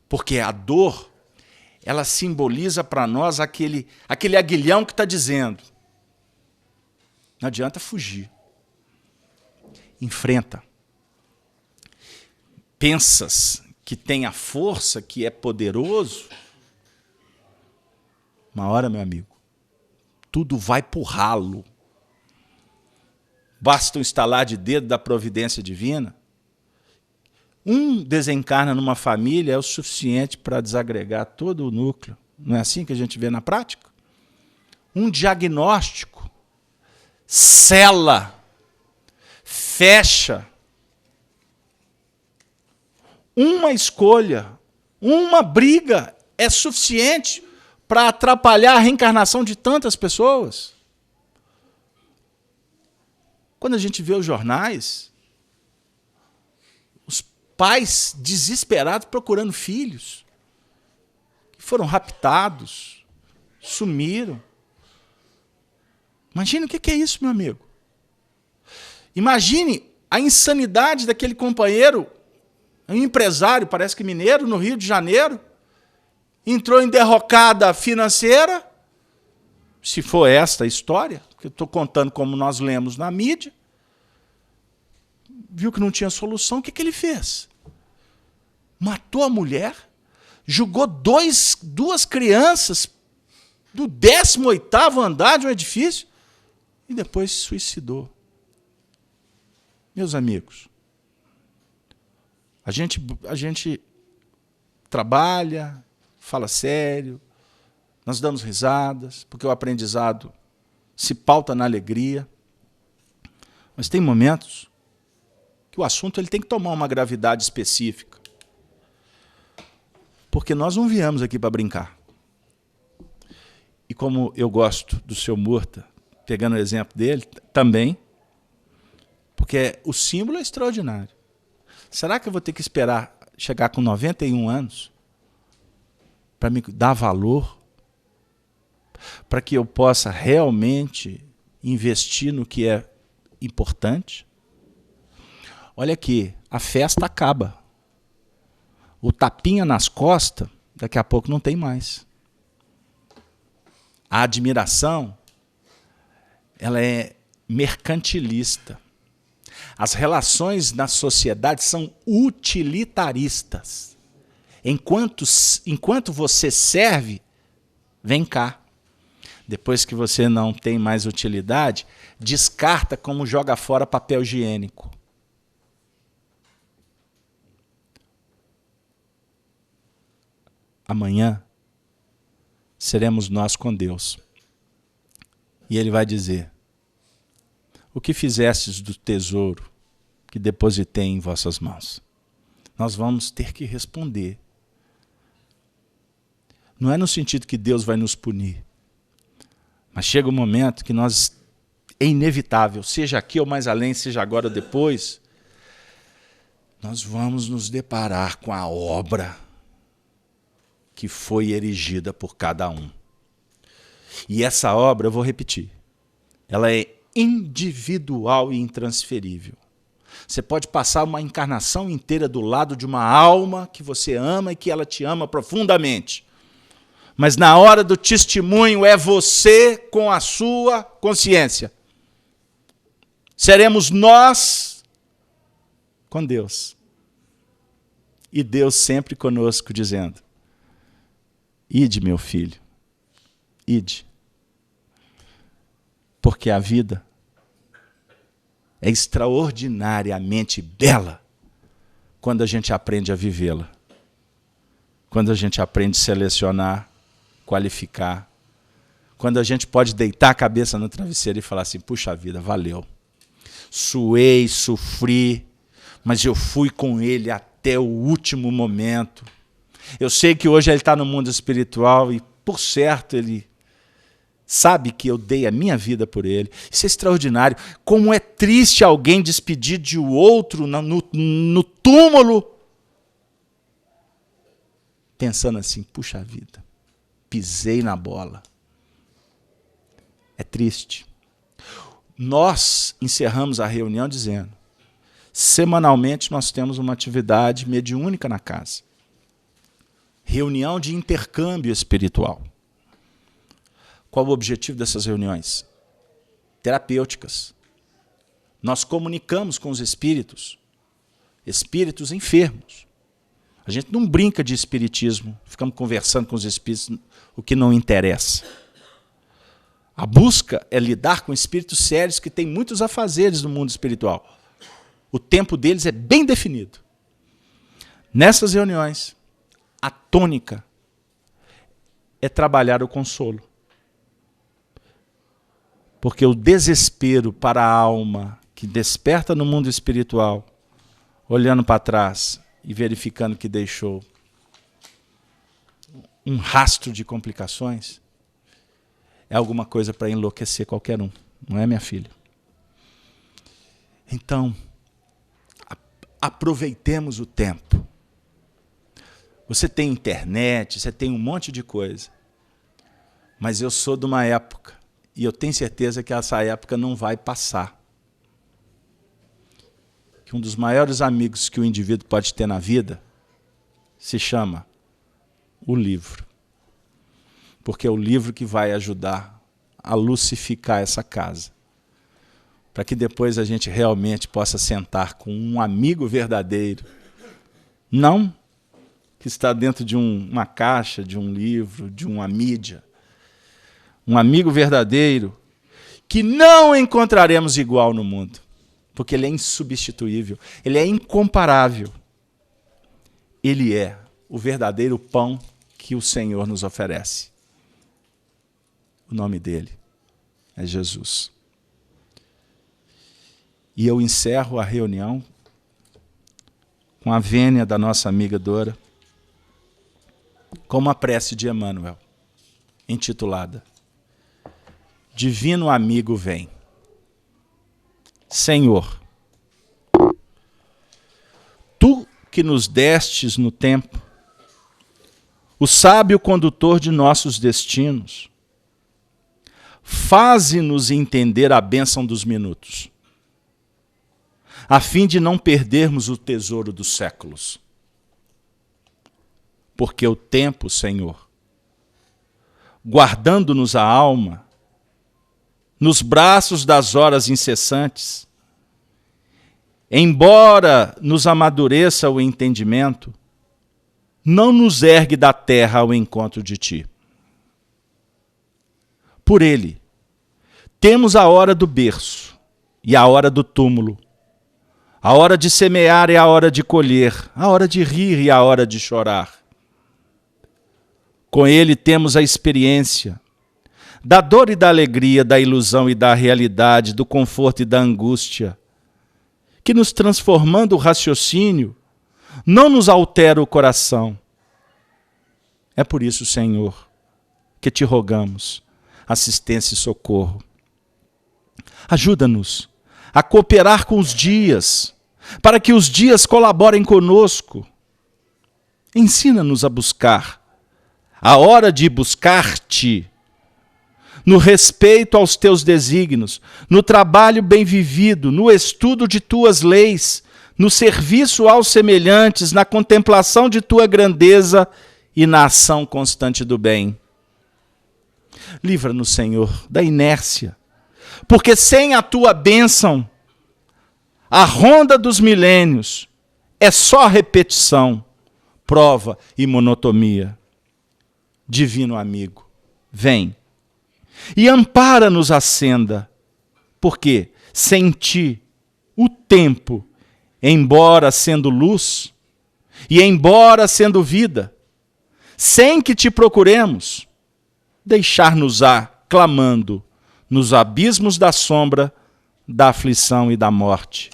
Porque a dor, ela simboliza para nós aquele aguilhão que está dizendo, não adianta fugir. Enfrenta. Pensas que tem a força, que é poderoso, uma hora, meu amigo, tudo vai pro ralo. Basta um estalar de dedo da providência divina. Um desencarna numa família é o suficiente para desagregar todo o núcleo. Não é assim que a gente vê na prática? Um diagnóstico sela, fecha. Uma escolha, uma briga é suficiente para atrapalhar a reencarnação de tantas pessoas. Quando a gente vê os jornais, os pais desesperados procurando filhos, que foram raptados, sumiram. Imagine o que é isso, meu amigo. Imagine a insanidade daquele companheiro, um empresário, parece que mineiro, no Rio de Janeiro, entrou em derrocada financeira, se for esta a história, que eu estou contando como nós lemos na mídia, viu que não tinha solução, o que ele fez? Matou a mulher, jogou duas crianças do 18º andar de um edifício e depois se suicidou. Meus amigos, a gente trabalha, fala sério, nós damos risadas, porque o aprendizado se pauta na alegria. Mas tem momentos que o assunto ele tem que tomar uma gravidade específica. Porque nós não viemos aqui para brincar. E como eu gosto do seu Murta, pegando o exemplo dele, também, porque o símbolo é extraordinário. Será que eu vou ter que esperar chegar com 91 anos para me dar valor, para que eu possa realmente investir no que é importante? Olha aqui, a festa acaba. O tapinha nas costas, daqui a pouco não tem mais. A admiração, ela é mercantilista. As relações na sociedade são utilitaristas. Enquanto você serve, vem cá. Depois que você não tem mais utilidade, descarta como joga fora papel higiênico. Amanhã seremos nós com Deus. E Ele vai dizer: o que fizestes do tesouro que depositei em vossas mãos? Nós vamos ter que responder. Não é no sentido que Deus vai nos punir, mas chega um momento que é inevitável, seja aqui ou mais além, seja agora ou depois, nós vamos nos deparar com a obra que foi erigida por cada um. E essa obra, eu vou repetir, ela é individual e intransferível. Você pode passar uma encarnação inteira do lado de uma alma que você ama e que ela te ama profundamente. Mas na hora do testemunho é você com a sua consciência. Seremos nós com Deus. E Deus sempre conosco dizendo: ide, meu filho, ide. Porque a vida é extraordinariamente bela quando a gente aprende a vivê-la. Quando a gente aprende a selecionar, qualificar. Quando a gente pode deitar a cabeça no travesseiro e falar assim: puxa vida, valeu. Suei, sofri, mas eu fui com ele até o último momento. Eu sei que hoje ele está no mundo espiritual e, por certo, ele sabe que eu dei a minha vida por ele. Isso é extraordinário. Como é triste alguém despedir de outro no túmulo, pensando assim: puxa vida, pisei na bola. É triste. Nós encerramos a reunião dizendo: semanalmente nós temos uma atividade mediúnica na casa. Reunião de intercâmbio espiritual. Qual o objetivo dessas reuniões? Terapêuticas. Nós comunicamos com os espíritos enfermos. A gente não brinca de espiritismo, ficamos conversando com os espíritos, o que não interessa. A busca é lidar com espíritos sérios que têm muitos afazeres no mundo espiritual. O tempo deles é bem definido. Nessas reuniões, a tônica é trabalhar o consolo. Porque o desespero para a alma que desperta no mundo espiritual, olhando para trás e verificando que deixou um rastro de complicações, é alguma coisa para enlouquecer qualquer um, não é, minha filha? Então, aproveitemos o tempo. Você tem internet, você tem um monte de coisa, mas eu sou de uma época, e eu tenho certeza que essa época não vai passar. Que um dos maiores amigos que o indivíduo pode ter na vida se chama o livro. Porque é o livro que vai ajudar a lucificar essa casa. Para que depois a gente realmente possa sentar com um amigo verdadeiro. Não que está dentro de uma caixa, de um livro, de uma mídia. Um amigo verdadeiro que não encontraremos igual no mundo. Porque ele é insubstituível, ele é incomparável. Ele é o verdadeiro pão que o Senhor nos oferece. O nome dele é Jesus. E eu encerro a reunião com a vênia da nossa amiga Dora, com uma prece de Emmanuel, intitulada Divino Amigo Vem. Senhor, Tu que nos destes no tempo, o sábio condutor de nossos destinos, faze-nos entender a bênção dos minutos, a fim de não perdermos o tesouro dos séculos. Porque o tempo, Senhor, guardando-nos a alma, nos braços das horas incessantes, embora nos amadureça o entendimento, não nos ergue da terra ao encontro de Ti. Por ele, temos a hora do berço e a hora do túmulo, a hora de semear e a hora de colher, a hora de rir e a hora de chorar. Com ele temos a experiência da dor e da alegria, da ilusão e da realidade, do conforto e da angústia, que nos transformando o raciocínio, não nos altera o coração. É por isso, Senhor, que te rogamos assistência e socorro. Ajuda-nos a cooperar com os dias, para que os dias colaborem conosco. Ensina-nos a buscar, a hora de buscar-te, no respeito aos teus desígnios, no trabalho bem vivido, no estudo de tuas leis, no serviço aos semelhantes, na contemplação de tua grandeza e na ação constante do bem. Livra-nos, Senhor, da inércia, porque sem a tua bênção, a ronda dos milênios é só repetição, prova e monotonia. Divino amigo, vem e ampara-nos a senda, porque sem ti o tempo, embora sendo luz e embora sendo vida, sem que te procuremos, deixar-nos-á clamando nos abismos da sombra, da aflição e da morte.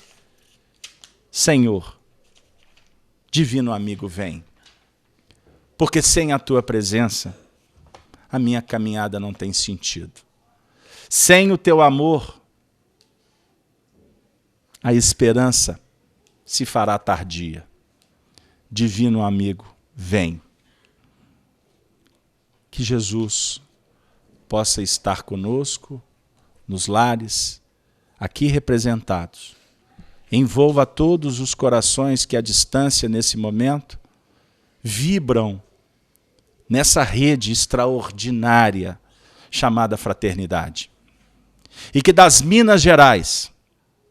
Senhor, divino amigo, vem, porque sem a tua presença, a minha caminhada não tem sentido. Sem o teu amor, a esperança se fará tardia. Divino amigo, vem. Que Jesus possa estar conosco nos lares, aqui representados. Envolva todos os corações que à distância, nesse momento, vibram nessa rede extraordinária chamada fraternidade. E que das Minas Gerais,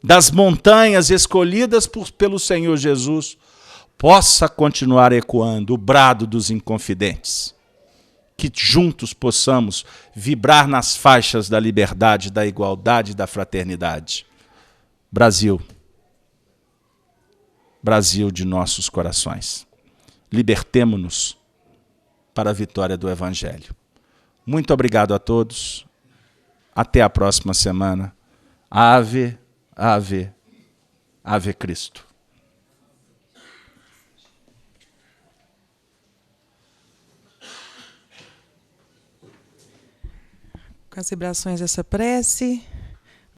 das montanhas escolhidas pelo Senhor Jesus, possa continuar ecoando o brado dos inconfidentes. Que juntos possamos vibrar nas faixas da liberdade, da igualdade e da fraternidade. Brasil. Brasil de nossos corações. Libertemo-nos para a vitória do Evangelho. Muito obrigado a todos. Até a próxima semana. Ave, ave, ave Cristo. Com as vibrações dessa prece,